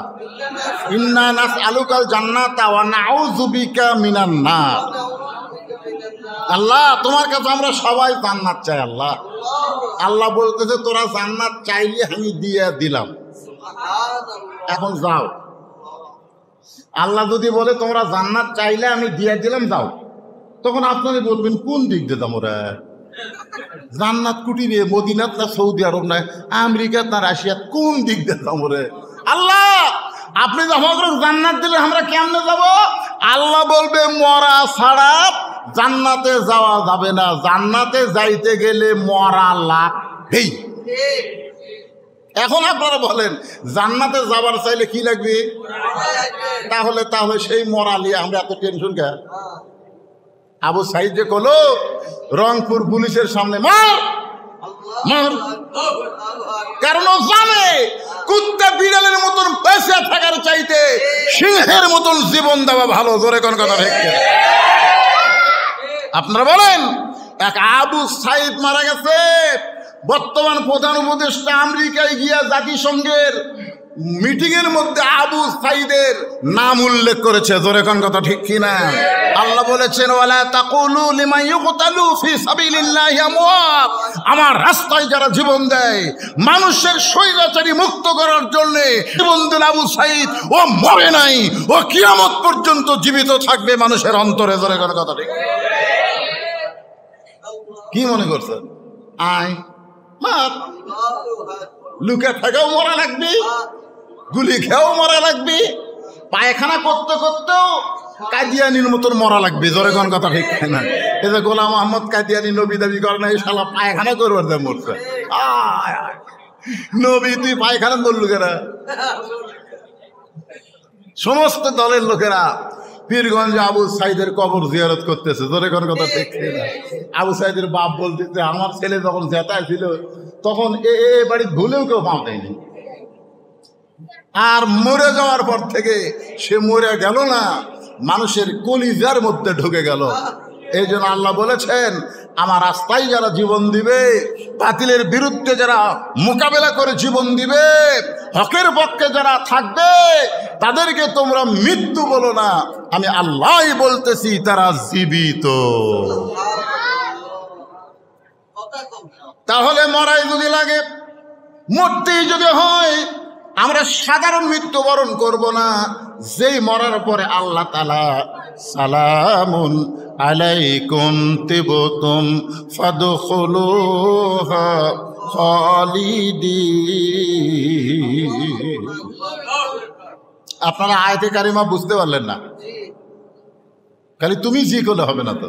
ইন্না নাসআলুকাল জান্নাতা ওয়া নাউযু বিকা মিনান নার। আল্লাহ তোমার কাছে আমরা সবাই জান্নাত চাই। আল্লাহ বলতেছে, তোরা জান্নাত চাইলে আমি দিয়ে দিলাম, এখন যাও। আল্লাহ যদি বলে তোমরা জান্নাত চাইলে আমি দিয়ে দিলাম, যাও, তখন আপনারা বলবেন কোন দিক দিয়ে যাবো রে? জান্নাত কুটিরে মদিনাত না সৌদি আরব না আমেরিকাত না রাশিয়াত, কোন দিক দিয়ে যাবো রে? আল্লাহ আপনি তো আমাকে জান্নাত দিলে আমরা কেমনে যাব? আল্লাহ বলবে, মরা ছাড়া জান্নাতে যাওয়া যাবে না। জান্নাতে যাইতে গেলে মরা লাগবেই। এখন আপনারা বলেন, জান্নাতে যাবার চাইলে কি লাগবে? তাহলে সেই মরা নিয়ে আমরা এত টেনশন কে? আবু সাইদ যে কলো রংপুর পুলিশের সামনে মার, কারণ ও জানে কুত্তা বিড়ালের মতন বেঁচে থাকার চাইতে সিংহের মতন জীবন দেওয়া ভালো। জোরে কোন কথা ভেঙে আপনারা বলেন, এক আবু সাইদ মারা গেছে। বর্তমান প্রধান উপদেষ্টা আমেরিকায় গিয়া জাতিসংঘের মিটিং এর মধ্যে আবু সাইদের নাম উল্লেখ করেছে। জোরে কোন কথা ঠিক কিনা? আল্লাহ বলেছেন, ওয়ালা তাকুলু লিমান ইউকতালু ফি সাবিলিল্লাহি আমওয়াত। আমার রাস্তায় যারা জীবন দেয়, মানুষের স্বৈরাচারী মুক্ত করার জন্য জীবন দিল আবু সাইদ, ও মরে নাই, ও কিয়ামত পর্যন্ত জীবিত থাকবে মানুষের অন্তরে। জোরে কোন কথা ঠিক? কি মনে করছেন? আয় মার, লুকে থাকাও মরা লাগবে, গুলি খেয়েও মরা লাগবে, পায়খানা করতে করতেও কাদিয়ানির মতন মরা লাগবে। জোরে কোন কথা ঠিক না? এই যে গোলাম মোহাম্মদ কাদিয়ানি নবী দাবি করে না, এই শালা পায়খানা করবার দেয় মরছে। নবী তুই পায়খানা বললু কেনা? সমস্ত দলের লোকেরা পীরগঞ্জে আবু সাইদের কবর জিয়ারত করতেছে। জোরে কোন কথা ঠিক না? আবু সাইদের বাপ বলতেছে, আমার ছেলে যখন জেতায় ছিল তখন এ বাড়ি ভুলেও কেউ পা দেয়নি, আর মরে যাওয়ার পর থেকে সে মরে গেল না, মানুষের কলিজার মধ্যে ঢুকে গেল। এই জন্য আল্লাহ বলেছেন, আমার রাস্তায় যারা জীবন দিবে, বাতিলের বিরুদ্ধে যারা মোকাবেলা করে জীবন দিবে, হকের পক্ষে যারা থাকবে, তাদেরকে তোমরা মৃত্যু বলো না, আমি আল্লাহই বলতেছি তারা জীবিত। তাহলে মরাই যদি লাগে, মরতেই যদি হয়, আমরা সাধারণ মৃত্যুবরণ করব না। যেই মরার পরে আল্লাহ তাআলা সালামুন আলাইকুম তিবতুম ফাদখুলুহা খালিদিন। আপনারা আয়াতে কারিমা বুঝতে পারলেন না, খালি তুমি জি করলে হবে না, তো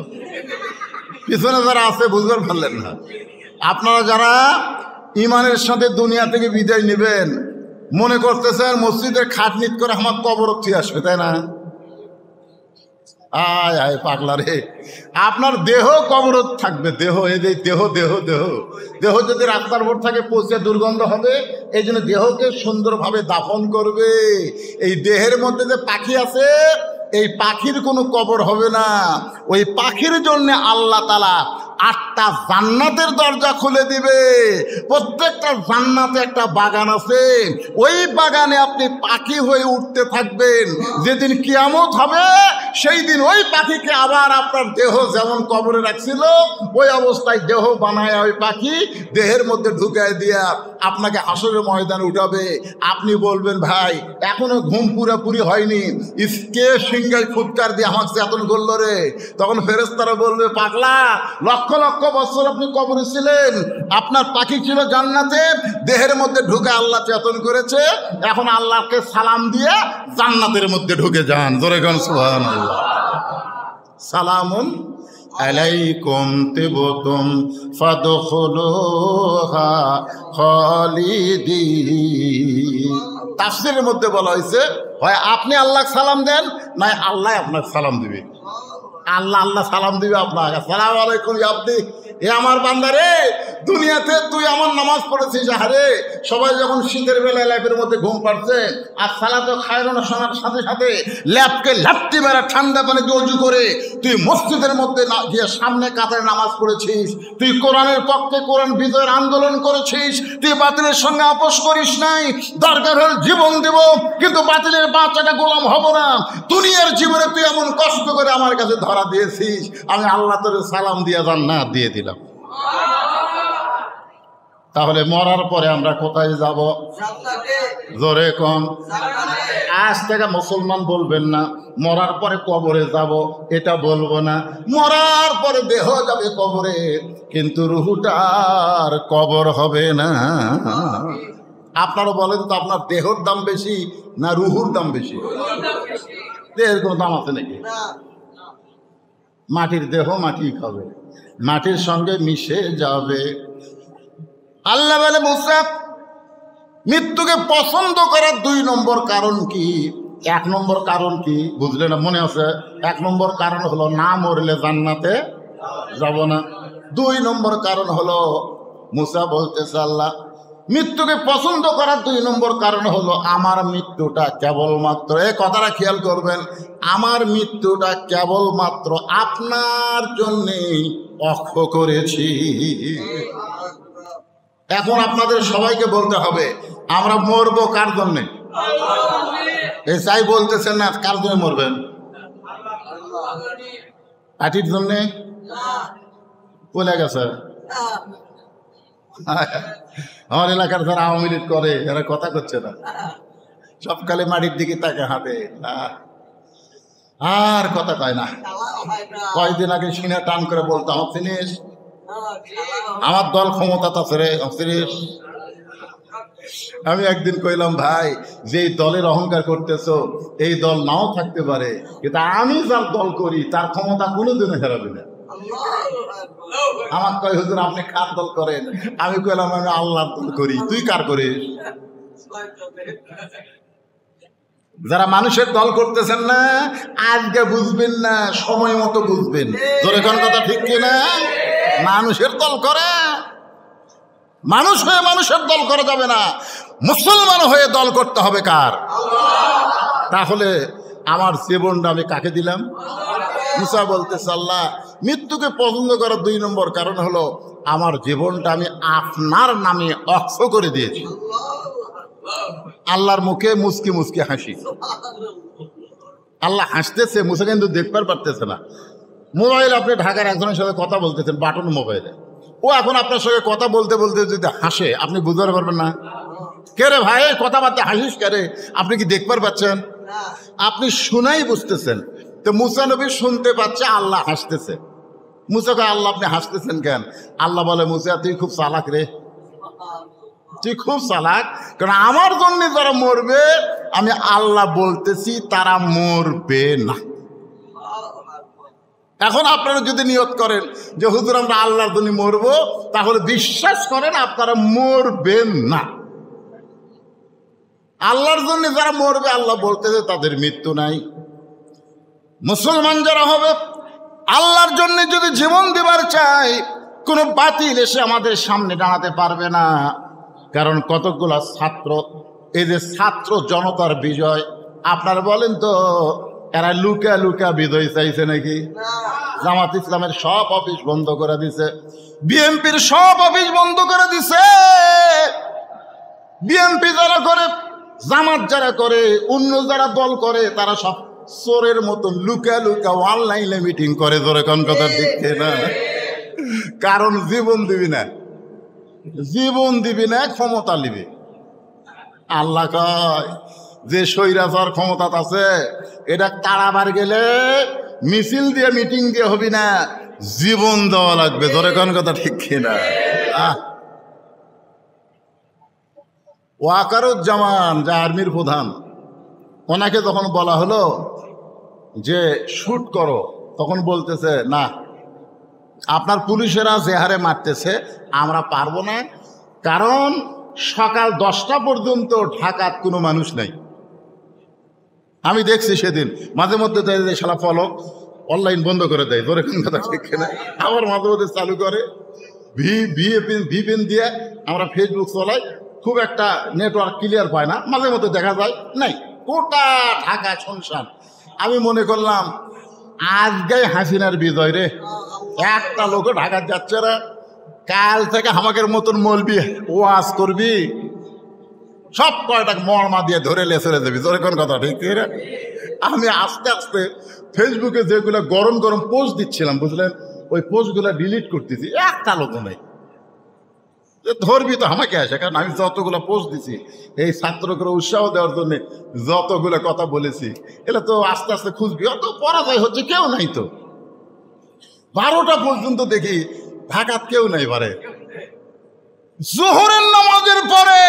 পিছনে যারা আছে বুঝতে পারলেন না। আপনারা যারা ইমানের সাথে দুনিয়া থেকে বিদায় নেবেন, মনে করতেছেন মসজিদের খাটনিত করে আমার কবর অবধি আসবে, তাই না? আয় আয় পাগলা রে, আপনার দেহ কবরত থাকবে। দেহ, এই যে দেহ দেহ দেহ দেহ যদি রাস্তার উপর থাকে পচে দুর্গন্ধ হবে। এই জন্য দেহকে সুন্দরভাবে দাফন করবে। এই দেহের মধ্যে যে পাখি আছে, এই পাখির কোনো কবর হবে না। ওই পাখির জন্য আল্লাহ তাআলা 8টা জান্নাতের দরজা খুলে দিবে। প্রত্যেকটা জান্নাতে একটা বাগান আছে, ওই বাগানে আপনি পাখি হয়ে উঠতে থাকবেন। যেদিন কিয়ামত হবে, সেই দিন ওই পাখিকে আবার আপনার দেহ যেমন কবরে রাখছিল, ওই অবস্থায় দেহ বানায় ওই পাখি দেহের মধ্যে ঢুকায় দিয়া আপনাকে হাসরের ময়দানে উঠাবে। আপনি বলবেন, ভাই এখনো ঘুম পুরোপুরি হয়নি, কে সিংহায় ফুৎকার দিয়ে আমাকে চেতন করলো রে? তখন ফেরেশতারা বলবে, পাগলা, লক্ষ লক্ষ বছর আপনি কবরে ছিলেন, আপনার পাখি ছিল জান্নাতে, দেহের মধ্যে ঢুকে আল্লাহ চেতন করেছে, এখন আল্লাহকে সালাম দিয়ে জান্নাতের মধ্যে ঢুকে যান। জোরে গান সুবহানাল্লাহ। সালামুন আলাইকুম তিবতুম ফাদখুলুহা খালিদিন। তাফসীরের মধ্যে বলা হয়েছে, হয় আপনি আল্লাহকে সালাম দেন, নয় আল্লাহ আপনাকে সালাম দিবে। আল্লাহ সালাম দিবে আপনাকে, আসসালামু আলাইকুম আব্দি, এ আমার বান্দারে, দুনিয়াতে তুই আমার নামাজ পড়েছিস। আরে সবাই যখন শীতের বেলায় ল্যাপের মধ্যে ঘুম পাড়ছে, আর সালাত খায়রুন শোনার সাথে সাথে ল্যাপকে লাপ্তি মেরা ঠান্ডা পানি দিয়ে ওযু করে তুই মসজিদের মধ্যে গিয়ে সামনে কাতারে নামাজ পড়েছিস, তুই কোরআনের পক্ষে কোরআন বিজয়ের আন্দোলন করেছিস, তুই বাতিলের সঙ্গে আপোষ করিস নাই। দরকার হলে জীবন দেব, কিন্তু বাতিলের বাচ্চাটা গোলাম হব না। দুনিয়ার জীবনে তুই এমন কষ্ট করে আমার কাছে ধরা দিয়েছিস, আমি আল্লাহ তোর সালাম দিয়ে জান্নাত দিয়ে দিলাম। তাহলে মরার পরে আমরা কোথায় যাব? জোরে কোন? আজ থেকে মুসলমান বলবেন না মরার পরে কবরে যাব, এটা বলবো না। মরার পরে দেহ যাবে কবরে, কিন্তু রুহুটার কবর হবে না। আপনারা বলেন তো, আপনার দেহর দাম বেশি না রুহুর দাম বেশি? দেহের কোনো দাম আছে নাকি? মাটির দেহ মাটি খাবে, মাটির সঙ্গে মিশে যাবে। আল্লাহ বলে, মুসা, মৃত্যুকে পছন্দ করার 2 নম্বর কারণ কি? 1 নম্বর কারণ কি বুঝলে না? মনে আছে? 1 নম্বর কারণ হলো না মরলে জান্নাতে যাব না। 2 নম্বর কারণ হলো, মুসা বলতেছে, আল্লাহ মৃত্যুকে পছন্দ করার 2 নম্বর কারণ হলো আমার মৃত্যুটা কেবলমাত্র, এই কথাটা খেয়াল করবেন, আমার মৃত্যুটা কেবলমাত্র আপনার জন্যেই অক্ষ করেছি। এখন আপনাদের সবাইকে বলতে হবে, আমরা মরবো কার জন্যে? এই চাই বলতেছেন না, কার জন্য মরবেন? পার্টির জন্যে? বলে গেছে আমার এলাকার যারা আওয়ামী লীগ করে, এরা কথা করছে না, সবকালে মাটির দিকে তাকে হাঁটে, আর কথা কয় না। কয়দিন আগে সিনা টান করে বলতো, আমার চিনিস, আমার দল ক্ষমতা আছে রে, চিনিস? আমি একদিন কইলাম, ভাই যে দলের অহংকার করতেছো, এই দল নাও থাকতে পারে, কিন্তু আমি যার দল করি তার ক্ষমতা কোনোদিনও হারাবে না। আমার কয়, হুজুর আপনি কার দল করেন? আমি কইলাম, আমি আল্লাহর দল করি। তুই কার করিস? যারা মানুষের দল করতেছেন না, আজকে বুঝবেন না, সময় মতো বুঝবেন। তোর এখন কথা ঠিক কিনা? মানুষের দল করে, মানুষ হয়ে মানুষের দল করা যাবে না, মুসলমান হয়ে দল করতে হবে কার? তাহলে আমার জীবনটা আমি কাকে দিলাম? মুসা বলতেছে, আল্লাহ মৃত্যুকে পছন্দ করার 2 নম্বর কারণ হলো আমার জীবনটা আমি আপনার নামে অক্ষ করে দিয়েছি। আল্লাহর মুখে মুস্কি মুস্কি হাসি, আল্লাহ হাসতেছে, মুসে কিন্তু দেখতে পারতেছে না। মোবাইল আপনি ঢাকার একজনের সাথে কথা বলতেছেন বাটন মোবাইলে, ও এখন আপনার সঙ্গে কথা বলতে বলতে যদি হাসে আপনি বুঝতে পারবেন না। কে রে ভাই কথাবার্তা হাসিস কে রে? আপনি কি দেখতে পাচ্ছেন? আপনি শুনাই বুঝতেছেন। তো মুসা নবী শুনতে পাচ্ছে আল্লাহ হাসতেছে। মুসাকে আল্লাহ আপনি হাসতেছেন কেন? আল্লাহ বলে মুসা তুই খুব চালাক রে, তুই খুব চালাক, কারণ আমার জন্য যারা মরবে আমি আল্লাহ বলতেছি তারা মরবে না। এখন আপনারা যদি নিয়ত করেন যে হুজুর আমরা আল্লাহর জন্য মরবো, তাহলে বিশ্বাস করেন আপনারা মরবেন না। আল্লাহর জন্য যারা মরবে আল্লাহ বলতেছে তাদের মৃত্যু নাই। মুসলমান যারা হবে আল্লাহর জন্য যদি জীবন দেবার চাই, কোনো বাতিল এসে আমাদের সামনে দাঁড়াতে পারবে না। কারণ কতগুলা ছাত্র, এই যে ছাত্র জনতার বিজয়, আপনারা বলেন তো এরা লুকা লুকা বিজয় চাইছে নাকি? জামাত ইসলামের সব অফিস বন্ধ করে দিছে, বিএনপির সব অফিস বন্ধ করে দিছে। বিএনপি যারা করে, জামাত যারা করে, অন্য যারা দল করে, তারা সব চোরের মতন লুকা লুকা অনলাইনে মিটিং করে। ধরে কোন কথা দেখছে না? কারণ জীবন দিবি না, জীবন দিবি না, ক্ষমতা নিবি। আল্লাহ কয় যে স্বৈরাচার ক্ষমতা আছে এটা তাড়াবার গেলে মিছিল দিয়ে মিটিং দিয়ে হবি না, জীবন দেওয়া লাগবে। ধরে কোন কথা ঠিক কিনা? ওয়াকারুজ্জামান যা আর্মির প্রধান, ওনাকে যখন বলা হলো যে শুট করো, তখন বলতেছে না, আপনার পুলিশেরা যে হারে মারতেছে আমরা পারবো না, কারণ সকাল 10টা পর্যন্ত ঢাকার কোনো মানুষ নাই। আমি দেখছি সেদিন মাঝে মধ্যে শালা ফলক অনলাইন বন্ধ করে দেয়, ধরে কোন কথা ঠিক না? আবার মাঝে মধ্যে চালু করে ভিপিএন দিয়ে আমরা ফেসবুক চলাই, খুব একটা নেটওয়ার্ক ক্লিয়ার পায় না, মাঝে মধ্যে দেখা যায় নাই, গোটা ঢাকা শুনশান। আমি মনে করলাম আজকে হাসিনার বিজয় রে, একটা লোকও ঢাকা যাচ্ছে না। কাল থেকে আমাকে মতন মলবি ওয়াজ করবি, সব কয়টা মর্মা দিয়ে ধরে লেসরে দেবি। ধরে কোন কথা ঠিক রে? আমি আস্তে আস্তে ফেসবুকে যেগুলো গরম গরম পোস্ট দিচ্ছিলাম, বুঝলেন, ওই পোস্টগুলো ডিলিট করতেছি, একটা লোকও নেই। ধরবি তো আমাকে আসে, কারণ আমি যতগুলো পোস্ট দিছি এই ছাত্রকে উৎসাহ দেওয়ার জন্য যতগুলো কথা বলেছি, এটা তো আস্তে আস্তে খুঁজবি, অত পরাজয় হচ্ছে, কেউ নাই তো। 12টা পর্যন্ত দেখি ঢাকাত কেউ নাই পারে। জোহরের নামাজের পরে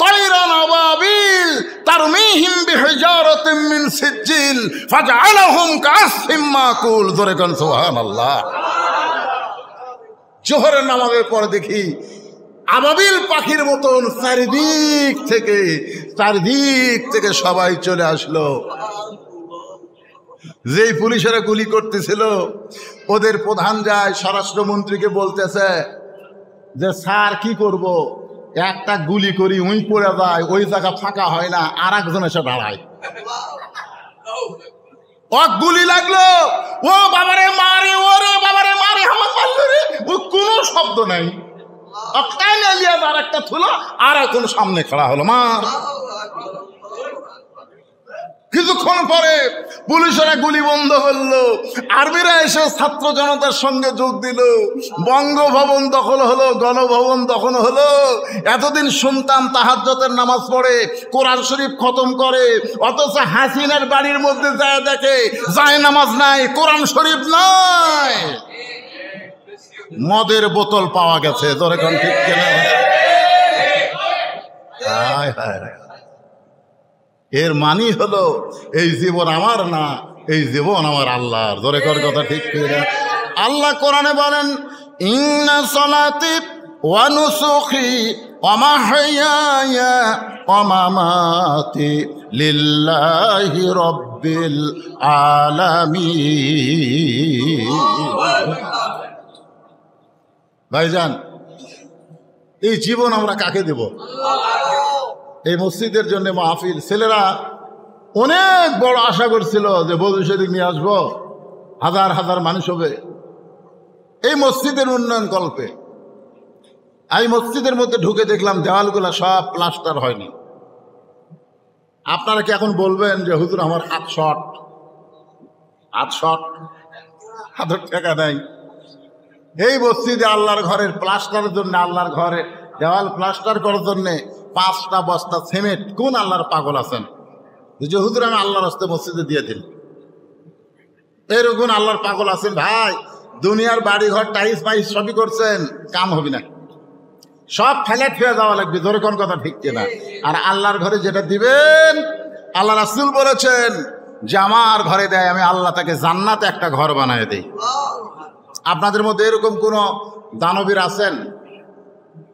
তাইরান আবাবিল তারমিহিম বিহিজারাতিন মিন সিজিল ফাজআলাহুম কাসফিম মাকুল। ধরে কোন সুবহানাল্লাহ। জোহরের নামাজের পরে দেখি আবাবিল পাখির মতন চারিদিক থেকে সবাই চলে আসলো। যেই পুলিশেরা গুলি করতেছিল ওদের প্রধান যায় স্বরাষ্ট্রমন্ত্রীকে বলতেছে যে স্যার কি করব, একটা গুলি করি উই পড়ে যায়, ওই জায়গা ফাঁকা হয় না, আর একজন এসে দাঁড়ায়। ও গুলি লাগলো, ও বাবারে মারে, ওরে বাবারে মারে, আমার মারলো রে, ও কোনো শব্দ নাই। আর একটা থুলো, আর এখন সামনে খাড়া হলো, মার। কিছুক্ষণ পরে পুলিশেরা গুলি বন্ধ করলো, আর্মিরা এসে ছাত্র জনতার সঙ্গে যোগ দিল, বঙ্গভবন দখল হলো, গণভবন দখল হলো। এতদিন শুনতাম তাহাজ্জুদের নামাজ পড়ে, কোরআন শরীফ খতম করে, অথচ হাসিনার বাড়ির মধ্যে যায় দেখে যায় নামাজ নাই, কোরআন শরীফ নাই, মদের বোতল পাওয়া গেছে। ধরে কোন ঠিক কিনা? হায় হায়, এর মানি হলো এই জীবন আমার না, এই জীবন আমার আল্লাহর। ধরে কর কথা ঠিক কিনা? আল্লাহ কোরআনে বলেন ইন্না সলাতি ওয়া নুসুখি ওয়া মাহইয়ায়া ওয়া মামাতি লিল্লাহি রাব্বিল আলামিন। ভাইজান, এই জীবন আমরা কাকে দেব? এই মসজিদের জন্য মাহফিল, ছেলেরা অনেক বড় আশা করছিল যে বধূ সেদিক নিয়ে আসবো, হাজার হাজার মানুষ হবে, এই মসজিদের উন্নয়ন কল্পে আমি মসজিদের মধ্যে ঢুকে দেখলাম দেওয়ালগুলা সব প্লাস্টার হয়নি। আপনারা কি এখন বলবেন যে হুজুর আমার হাত শর্ট, হাতের টাকা নাই? এই মসজিদে আল্লাহর ঘরের প্লাস্টারের জন্য, আল্লাহর ঘরে দেওয়াল প্লাস্টার করার জন্য 5টা বস্তা সিমেন্ট কোন আল্লাহর পাগল আছেন যে হুজুর আমি আল্লাহর রাস্তে মসজিদে দিয়ে দিন? এরকম আল্লাহর পাগল আছেন ভাই? দুনিয়ার বাড়ি ঘর টাইস মাইস সবই করছেন, কাম হবে না, সব ফ্ল্যাট হয়ে যাওয়া লাগবে। ধরে কোন কথা ঠিক কিনা? আর আল্লাহর ঘরে যেটা দিবেন, আল্লাহ রাসূল বলেছেন যে আমার ঘরে দেয় আমি আল্লাহ তাকে জান্নাতে একটা ঘর বানায় দেই। আপনাদের মধ্যে এরকম কোন দানবীর আছেন?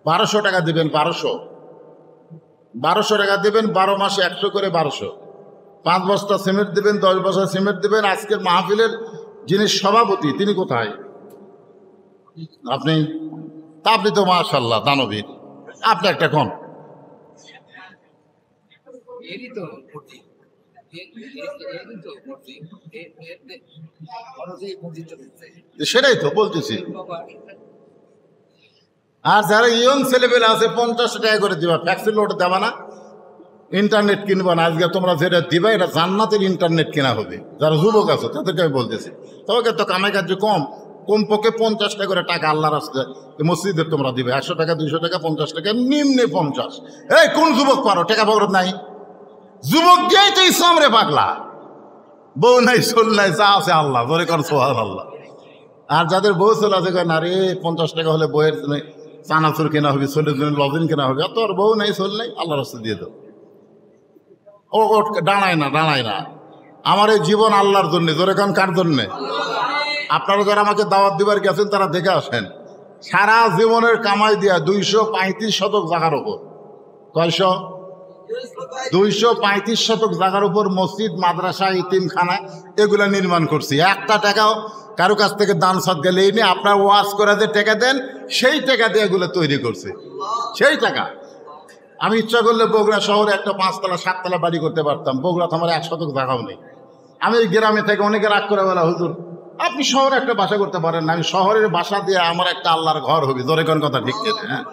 1200 টাকা দিবেন, 1200 টাকা দিবেন, 12 মাসে 100 করে 1200, 5 বস্তা সিমেন্ট দিবেন, 10 বস্তা সিমেন্ট দিবেন। আজকের মাহফিলের যিনি সভাপতি তিনি কোথায়? আপনি তো মাশাআল্লাহ দানবীর, আপনি একটা কোন সেটাই তো বলতেছি। আর যারা ইয়ং ছেলেপেলে আছে 50 টাকা করে দিবা, ফ্যাক্সির লোড দেবা না, ইন্টারনেট কিনবা না। আজকে তোমরা যেটা দিবা এটা জান্নাতের ইন্টারনেট কেনা হবে। যারা যুবক আছে তাদেরকে আমি বলতেছি, তোমাকে তো কামাই কার্য কমপক্ষে 50 টাকা করে টাকা আল্লাহ রাস্তায় মসজিদে তোমরা দিবে। 100 টাকা, 200 টাকা, 50 টাকা, নিম্নে 50। এই কোন যুবক পারো? টাকা পকড় নাই, যুবক দিয়েই তো ইসলাম রে পাগলা। বউ নাই, চল নাই, যা আছে আল্লাহ ধরে কর সুবহানাল্লাহ। আর যাদের বউ চলে আছে না রে 50 টাকা হলে বইয়ের চানাচুর কেনা হবে, ছোলের জন্য লজিন কেনা হবে, তোর বউ নাই, চল নাই, আল্লাহ রাস্তা দিয়ে দাও। ও দাঁড়ায় না। আমার এই জীবন আল্লাহর জন্য। জোরে কান কার জন্যে? আপনারা যারা আমাকে দাওয়াত দিবার গেছেন তারা দেখে আসেন। সারা জীবনের কামাই দিয়া 235 শতক জায়গার উপর, কয়শো? 235 শতক জায়গার উপর মসজিদ, মাদ্রাসা, ইতিমখানা এগুলা নির্মাণ করছি। একটা টাকাও কারো কাছ থেকে দান সদকা লেইনি। আপনার ওয়াজ করে যে টাকা দেন সেই টাকা দিয়ে এগুলো তৈরি করছে, সেই টাকা। আমি ইচ্ছা করলে বগুড়া শহরে একটা 5তলা 7তলা বাড়ি করতে পারতাম। বগুড়া তো আমার 1 শতক জায়গাও নেই। আমি গ্রামে থেকে অনেকে রাগ করে বলা, হুজুর আপনি শহরে একটা বাসা করতে পারেন না। আমি শহরের বাসা দিয়ে আমার একটা আল্লাহর ঘর হবে। জোরে কোন কথা ঠিক কিনা? হ্যাঁ,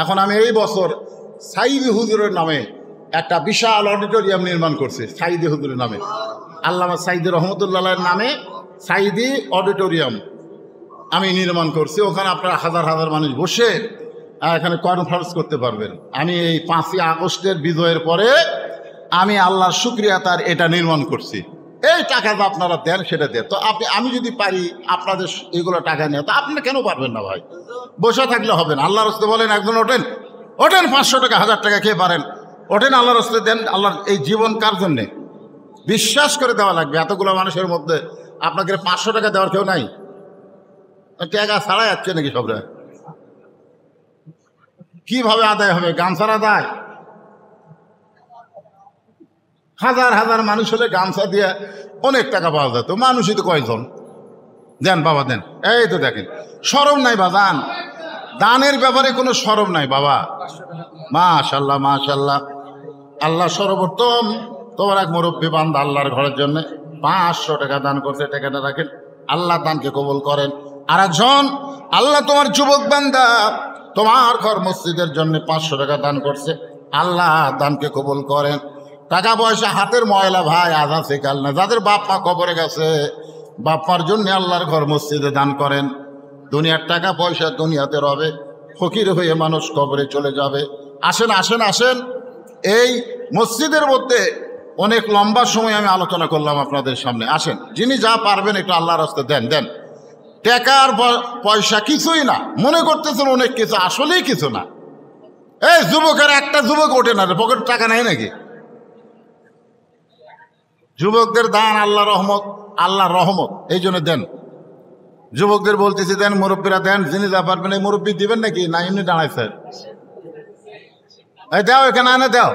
এখন আমি এই বছর সাইদি হুজুরের নামে একটা বিশাল অডিটোরিয়াম নির্মাণ করছি। সাইদি হুজুরের নামে, আল্লামা সাইদি রহমতুল্লাহের নামে সাইদি অডিটোরিয়াম আমি নির্মাণ করছি। ওখানে আপনারা হাজার হাজার মানুষ বসে এখানে কনফারেন্স করতে পারবেন। আমি এই 5ই আগস্টের বিজয়ের পরে আমি আল্লাহর শুকরিয়া তার এটা নির্মাণ করছি। এই টাকা যে আপনারা দেন সেটা দেন। তো আমি যদি পারি আপনাদের এগুলো টাকা নিয়ে, তো আপনি কেন পারবেন না ভাই? বসে থাকলে হবে না। আল্লাহর রাস্তায় বলেন একজন ওঠেন 500 টাকা 1000 টাকা খেয়ে পারেন, ওঠেন আল্লাহর রাস্তায় দেন। আল্লাহর এই জীবন কার জন্যে? বিশ্বাস করে দেওয়া লাগবে। এতগুলো মানুষের মধ্যে আপনাকে 500 টাকা দেওয়ার কেউ নাই? টাকা ছাড়া যাচ্ছে নাকি সবরা? কিভাবে আদায় হবে? গামছার আদায়? হাজার হাজার মানুষ হলে গামছা দিয়ে অনেক টাকা পাওয়া যেত। মানুষই তো কয়জন? দেন বাবা দেন। এই তো দেখেন, শরম নাই বাজান, দানের ব্যাপারে কোনো শরম নাই বাবা। মাশাল্লাহ মাশাল্লাহ, আল্লাহ সর্বোত্তম। তোমার এক মুরব্বী বান্দা আল্লাহর ঘরের জন্য 500 টাকা দান করছে। টাকাটা রাখেন, আল্লাহ দানকে কবুল করেন। আর একজন আল্লাহ তোমার যুবক বান্দা তোমার ঘর মসজিদের জন্য 500 টাকা দান করছে। আল্লাহ দানকে কবুল করেন। টাকা পয়সা হাতের ময়লা ভাই, আজ আছে কাল না। যাদের বাপ মা কবরে গেছে, বাপ মার জন্য আল্লাহর ঘর মসজিদে দান করেন। দুনিয়ার টাকা পয়সা দুনিয়াতে রবে, ফকির হয়ে মানুষ কবরে চলে যাবে। আসেন আসেন আসেন, এই মসজিদের মধ্যে অনেক লম্বা সময় আমি আলোচনা করলাম আপনাদের সামনে। আসেন, যিনি যা পারবেন একটু আল্লাহর রাস্তায় দেন দেন। টাকার পয়সা কিছুই না, মনে করতেছেন অনেক কিছু, আসলেই কিছু না। এই যুবকের একটা যুবক ওঠে না, পকেট টাকা নেই নাকি? যুবকদের দান আল্লাহ রহমত, আল্লাহ রহমত, এই জন্য দেন। যুবকদের বলতেছি দেন, মুরব্বীরা দেন। যিনি যা পারবেন। এই মুরব্বী দিবেন নাকি? না এমনি দাঁড়াইছে? এই দাও, এখানে আনে দাও।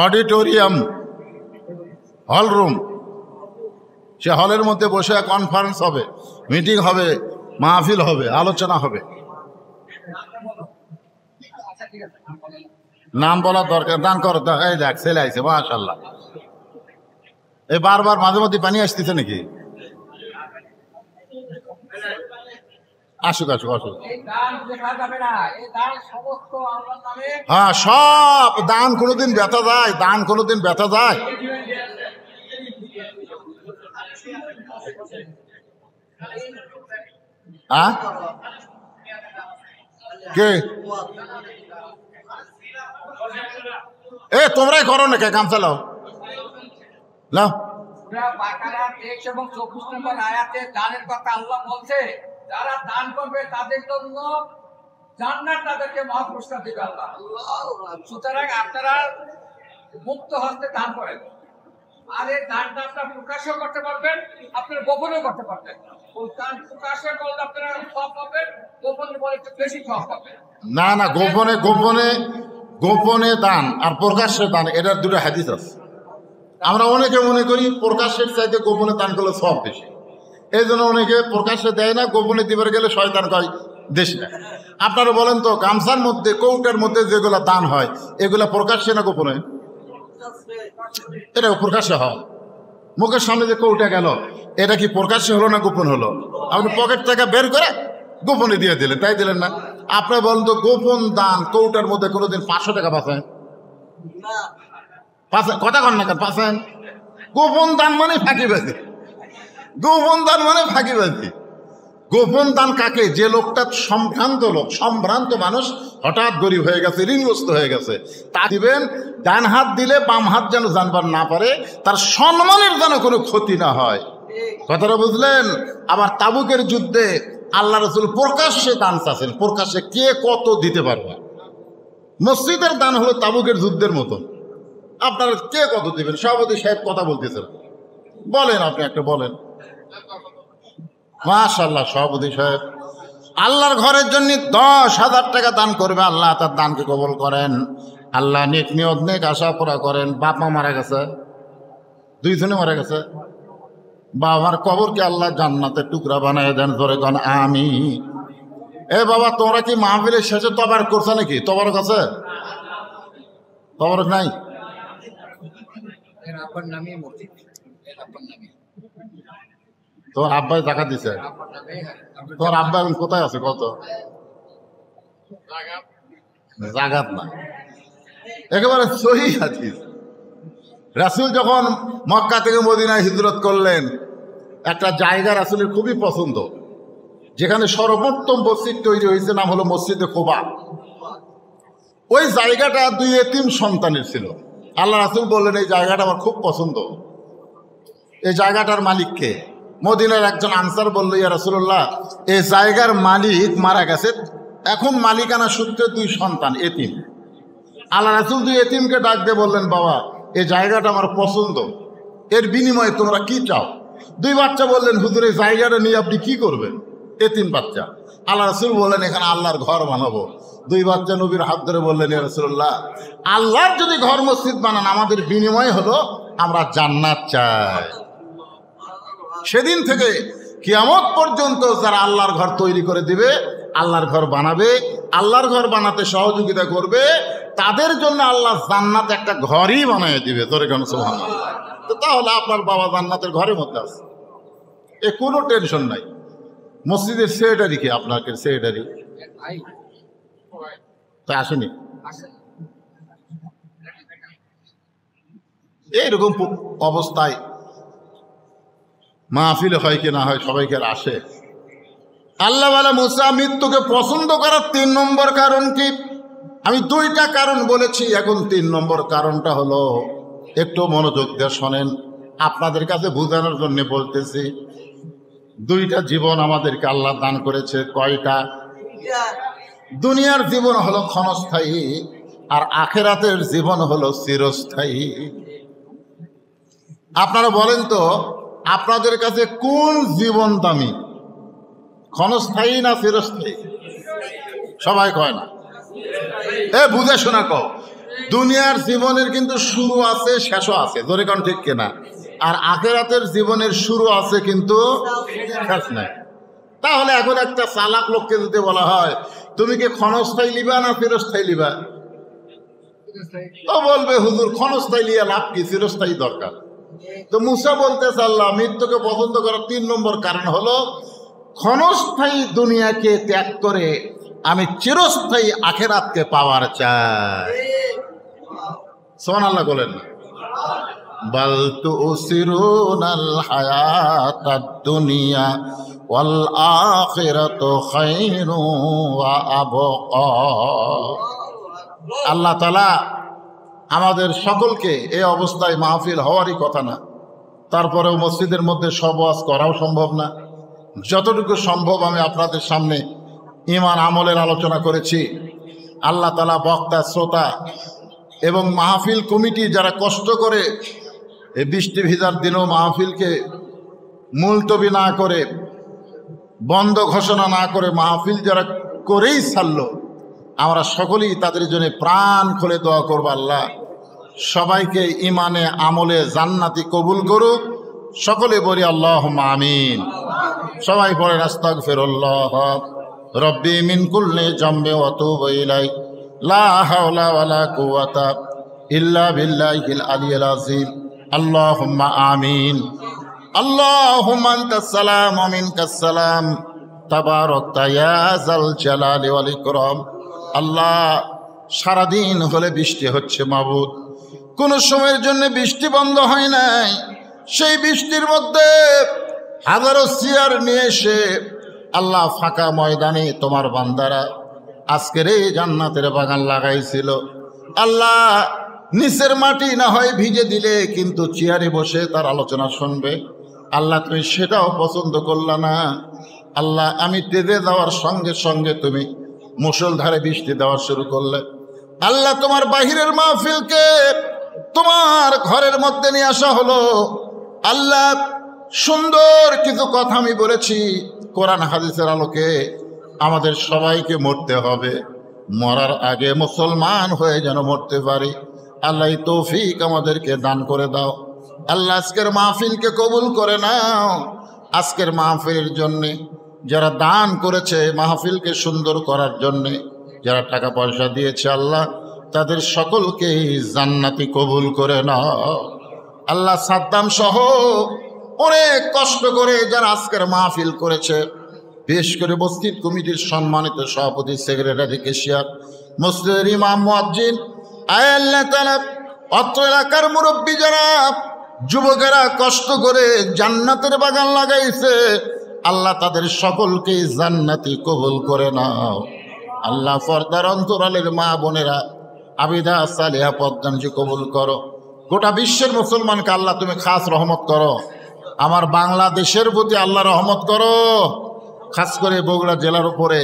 অডিটোরিয়াম, হল রুম, সে হলের মধ্যে বসে কনফারেন্স হবে, মিটিং হবে, মাহফিল হবে, আলোচনা হবে। নাম বলার দরকার, দান করো। এই দেখ ছেলে আইছে, মাশাআল্লাহ। এই বারবার মাঝে মধ্যে পানি আসতেছে নাকি? আসুক আসুক আসুক। হ্যাঁ, সব দান কোনোদিন ব্যথা যায়, দান কোনোদিন ব্যথা যায়। হ্যাঁ, কে তোমরাই করো না, কে কাম চালাও লাও। বাকারা 23 এবং 24 নম্বর আয়াতে দানের কথা আল্লাহ বলছে, যারা দান করবে তাদের জন্য জান্নাত, তাদেরকে মহাপুরস্কার দিবে আল্লাহ। সুতরাং আপনারা মুক্ত হস্তে দান করেন। আর এই দানটা আপনারা প্রকাশও করতে পারবেন, আপনারা গোপনেও করতে পারবেন। দান প্রকাশে করলে আপনারা সব পাবেন, গোপনে বলে একটু বেশি সব পাবেন। না না, গোপনে গোপনে গোপনে দান আর প্রকাশ্যে দান, এটার দুটো হাদিস আছে। আমরা অনেকে মনে করি প্রকাশের চাইতে গোপনে দান করলে সব বেশি, এই জন্য অনেকে প্রকাশ্যে দেয় না, গোপনে দিবার গেলে শয়তান কয় দেশ না। আপনারা বলেন তো, গামছার মধ্যে কৌটার মধ্যে যেগুলো দান হয় এগুলা প্রকাশ্যে না গোপনে? এটা প্রকাশ্যে হয়। মুখের সামনে যে কৌটা গেল, এটা কি প্রকাশ্যে হলো না গোপন হলো? আপনি পকেট থেকে বের করে গোপনে দিয়ে দিলেন, তাই দিলেন না? আপনারা বলেন তো, গোপন দান কৌটার মধ্যে কোনোদিন 500 টাকা পাচ্ছেন? কথা কন না কেন? পাচ্ছেন? গোপন দান মানে ফাঁকিবাজি, গোপন দান মানে ফাঁকিবাজি। গোপন দান কাকে? যে লোকটা সম্ভ্রান্ত মানুষ, হঠাৎ গরিব হয়ে গেছে, ঋণগ্রস্ত হয়ে গেছে, তা দিবেন। ডান হাত দিলে বাম হাত যেন জানবার না পারে, তার সম্মানের যেন কোনো ক্ষতি না হয়। কথাটা বুঝলেন? আবার তাবুকের যুদ্ধে আল্লাহ রাসূল প্রকাশ্যে দান চাচ্ছেন, প্রকাশ্যে কে কত দিতে পারবে। মসজিদের দান হলো তাবুকের যুদ্ধের মতো, আপনারা কে কত দিবেন? সভাপতি সাহেব কথা বলতেছেন, বলেন, আপনি একটা বলেন। মাশাআল্লাহ, সভাপতি সাহেব আল্লাহর ঘরের জন্য 10,000 টাকা দান করবে, আল্লাহ তার দানকে কবুল করেন। আল্লাহ নেক নিয়ত নেক আশা পুরা করেন। বাপ মা মারা গেছে, 2 জনে মারা গেছে, বাবার কবরকে আল্লাহ জান্নাতের টুকরা বানায় দেন, ধরে কন আমি। এ বাবা, তোমরা কি মাহফিলের শেষে তবারক করছো নাকি? তবারক আছে? তবারক নাই? তোর আব্বাই টাকা দিছে? তোর আব্বা এখন কোথায় আছে? কত জাগাত না, একেবারে সহি হাদিস। রাসূল যখন মক্কা থেকে মদিনায় হিজরত করলেন, একটা জায়গা রাসূলের খুবই পছন্দ, যেখানে সর্বোত্তম মসজিদ তৈরি হয়েছে, নাম হলো মসজিদে কুবা। ওই জায়গাটা 2 এতিম সন্তানের ছিল। আল্লাহ রাসূল বললেন, এই জায়গাটা আমার খুব পছন্দ, এই জায়গাটার মালিককে? মদিনার একজন আনসার বলল, ইয়া রাসূলুল্লাহ, এই জায়গার মালিক মারা গেছে, এখন মালিকানা সূত্রে 2 সন্তান এতিম। আল্লাহ রাসূল 2 এতিমকে ডাক দিয়ে বললেন, বাবা, এই জায়গাটা আমার পছন্দ, এর বিনিময়ে তোমরা কি চাও? 2 বাচ্চা বললেন, হুজুর, এই জায়গাটা নিয়ে আপনি কি করবেন? এতিম বাচ্চা। আল্লাহ রাসূল বললেন, এখানে আল্লাহর ঘর বানাবো। 2 বাচ্চা নবীর হাত ধরে বললেন, ইয়া রাসূলুল্লাহ, আল্লাহর যদি ঘর মসজিদ বানান, আমাদের বিনিময় হলো আমরা জান্নাত চাই। সেদিন থেকে কিয়ামত পর্যন্ত যারা আল্লাহর ঘর তৈরি করে দিবে, আল্লাহর ঘর বানাবে, আল্লাহর ঘর বানাতে সহযোগিতা করবে, তাদের জন্য আল্লাহ জান্নাত একটা ঘরই বানিয়ে দিবে। তোরে কেন? সুবহানাল্লাহ। তো তাহলে আপনার বাবা জান্নাতের ঘরের মধ্যে আছে, এ কোনো টেনশন নাই। মসজিদের সেক্রেটারি কি? আপনাকে সেক্রেটারি তা আসেনি? এইরকম অবস্থায় মাহফিল হয় কি না হয়, সবাইকে আসে। আল্লাহ ওয়ালা মুসা মৃত্যুকে পছন্দ করার 3 নম্বর কারণ কি? আমি 2টা কারণ বলেছি, এখন 3 নম্বর কারণটা হলো, একটু মনোযোগ দিয়ে শোনেন, আপনাদের কাছে বোঝানোর জন্য বলতেছি। 2টা জীবন আমাদেরকে আল্লাহ দান করেছে। কয়টা? দুনিয়ার জীবন হলো ক্ষণস্থায়ী, আর আখেরাতের জীবন হলো চিরস্থায়ী। আপনারা বলেন তো, আপনাদের কাছে কোন জীবন দামি, ক্ষণস্থায়ী না চিরস্থায়ী? সবাই কয় না, বুঝে শোনা কও। দুনিয়ার জীবনের কিন্তু শুরু আছে, শেষও আছে, ধরে কোন ঠিক কিনা? আর আখেরাতের জীবনের শুরু আছে কিন্তু শেষ নাই। তাহলে এখন একটা চালাক লোককে যদি বলা হয়, তুমি কি ক্ষণস্থায়ী লিবা না চিরস্থায়ী লিবা? ও বলবে হুজুর ক্ষণস্থায়ী লিয়ে লাভ কি, চিরস্থায়ী দরকার। তো মুসা বলতেছে আল্লাহ মৃত্যুকে পছন্দ করার 3 নম্বর কারণ হলো ক্ষণস্থায়ী দুনিয়াকে ত্যাগ করে আমি চিরস্থায়ী আখেরাতকে পাওয়ার চাই। সুবহানাল্লাহ বলেন না। বাল তুসিরুনাল হায়াতাদ দুনিয়া ওয়াল আখিরাতু খায়রু ওয়া আবকা। আল্লাহ তাআলা আমাদের সকলকে এই অবস্থায় মাহফিল হওয়ারই কথা না, তারপরেও মসজিদের মধ্যে সব ওয়াজ করাও সম্ভব না। যতটুকু সম্ভব আমি আপনাদের সামনে ঈমান আমলের আলোচনা করেছি। আল্লাহ তাআলা বক্তা, শ্রোতা এবং মাহফিল কমিটি যারা কষ্ট করে এই বৃষ্টি ভিজার দিনেও মাহফিলকে মুলতবি না করে, বন্ধ ঘোষণা না করে মাহফিল যারা করেই ছাড়ল, আমরা সকলেই তাদের জন্য প্রাণ খুলে দোয়া করব আল্লাহ সবাইকে ইমানে আমলে জান্নাতি কবুল করুক। সকলে বলি আল্লাহুম্মা আমিন। সবাই পড়ে আস্তাগফিরুল্লাহ রব্বি মিন কুল্লি জামবি ওয়া তুবু ইলাইহি লা হাওলা ওয়ালা কুওয়াতা ইল্লা বিল্লাহিল আলিয়্যিল আযীম। আল্লাহুম্মা আমিন। আল্লাহুম্মা আনতাস সালাম ওয়া মিনকাস সালাম তাবারাকতা ইয়া যাল জালালি ওয়াল ইকরাম। আল্লাহ সারাদিন হলে বৃষ্টি হচ্ছে মাবুদ, কোন সময়ের জন্য বৃষ্টি বন্ধ হয় নাই। সেই বৃষ্টির মধ্যে হাজারো চেয়ার নিয়ে এসে আল্লাহ ফাঁকা ময়দানে তোমার বান্দারা আজকের এই জান্নাতের বাগান লাগাইছিল। আল্লাহ নিচের মাটি না হয় ভিজে দিলে, কিন্তু চেয়ারে বসে তার আলোচনা শুনবে। আল্লাহ তুমি সেটাও পছন্দ করলা না। আল্লাহ আমি তেজে যাওয়ার সঙ্গে সঙ্গে তুমি মুষলধারে বৃষ্টি দেওয়া শুরু করলে। আল্লাহ তোমার বাহিরের মাহফিলকে তোমার ঘরের মধ্যে নিয়ে আসা হলো। আল্লাহ সুন্দর কিছু কথা আমি বলেছি, কোরআন হাদিসের আলোকে আমাদের সবাইকে মরতে হবে। মরার আগে মুসলমান হয়ে যেন মরতে পারি। আল্লাহ তৌফিক আমাদেরকে দান করে দাও। আল্লাহ আজকের মাহফিলকে কবুল করে নাও। আজকের মাহফিলের জন্যে যারা দান করেছে মাহফিলকে সুন্দর করার জন্যে, যারা টাকা পয়সা দিয়েছে আল্লাহ তাদের সকলকে জান্নাতি কবুল করে নাও। আল্লাহ সাদ্দাম সহ অনেক কষ্ট করে যারা আজকের মাহফিল করেছে, বিশেষ করে মসজিদ কমিটির সম্মানিত সভাপতি, সেক্রেটারি, কেশিয়ার, মসজিদের ইমাম, মুয়াজ্জিন, আয় আল্লাহ তাআলা অত্র এলাকার মুরব্বী যারা যুবকেরা কষ্ট করে জান্নাতের বাগান লাগাইছে, আল্লাহ তাদের সকলকে জান্নাতি কবুল করে নাও। আল্লাহ পর্দার অন্তরালের মা বোনেরা আবিদা সালিহা পদ্মানজি কবুল করো। গোটা বিশ্বের মুসলমানকে আল্লাহ তুমি খাস রহমত করো। আমার বাংলাদেশের প্রতি আল্লাহ রহমত করো। খাস করে বগুড়া জেলার উপরে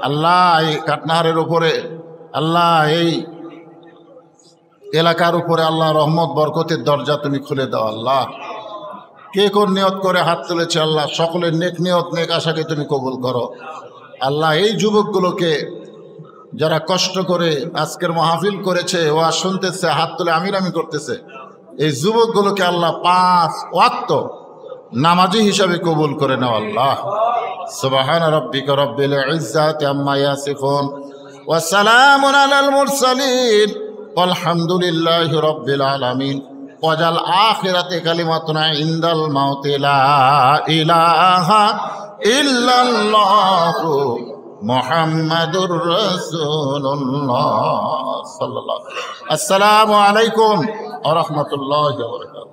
আল্লাহ, এই কাটনাহারের উপরে আল্লাহ, এই এলাকার উপরে আল্লাহ রহমত বরকতের দরজা তুমি খুলে দাও। আল্লাহ কে কোন নিয়ত করে হাত তুলেছে আল্লাহ সকলের নেক নিয়ত নেক আশাকে তুমি কবুল করো। আল্লাহ এই যুবকগুলোকে যারা কষ্ট করে আজকের মাহফিল করেছে, ওয়াজ শুনতেছে, হাত তুলে আমির আমি করতেছে, এই যুবকগুলোকে আল্লাহ 5 ওয়াক্ত নামাজি হিসাবে কবুল করে নাও। আল্লাহ সুবহান রাব্বিকা রাব্বিল ইজ্জাতি আম্মা ইয়াসিফুন ওয়া সালামুন আলাল মুরসালিন আলহামদুলিল্লাহি রাব্বিল আলামিন। ওয়াজাল আখিরাতে কালিমাতুনা ইনদাল মাউতি লা ইলাহা ইল্লাল্লাহু মুহাম্মাদুর রাসূলুল্লাহ সাল্লাল্লাহু। আসসালামু আলাইকুম ওয়া রাহমাতুল্লাহি ওয়া বারাকাতুহু।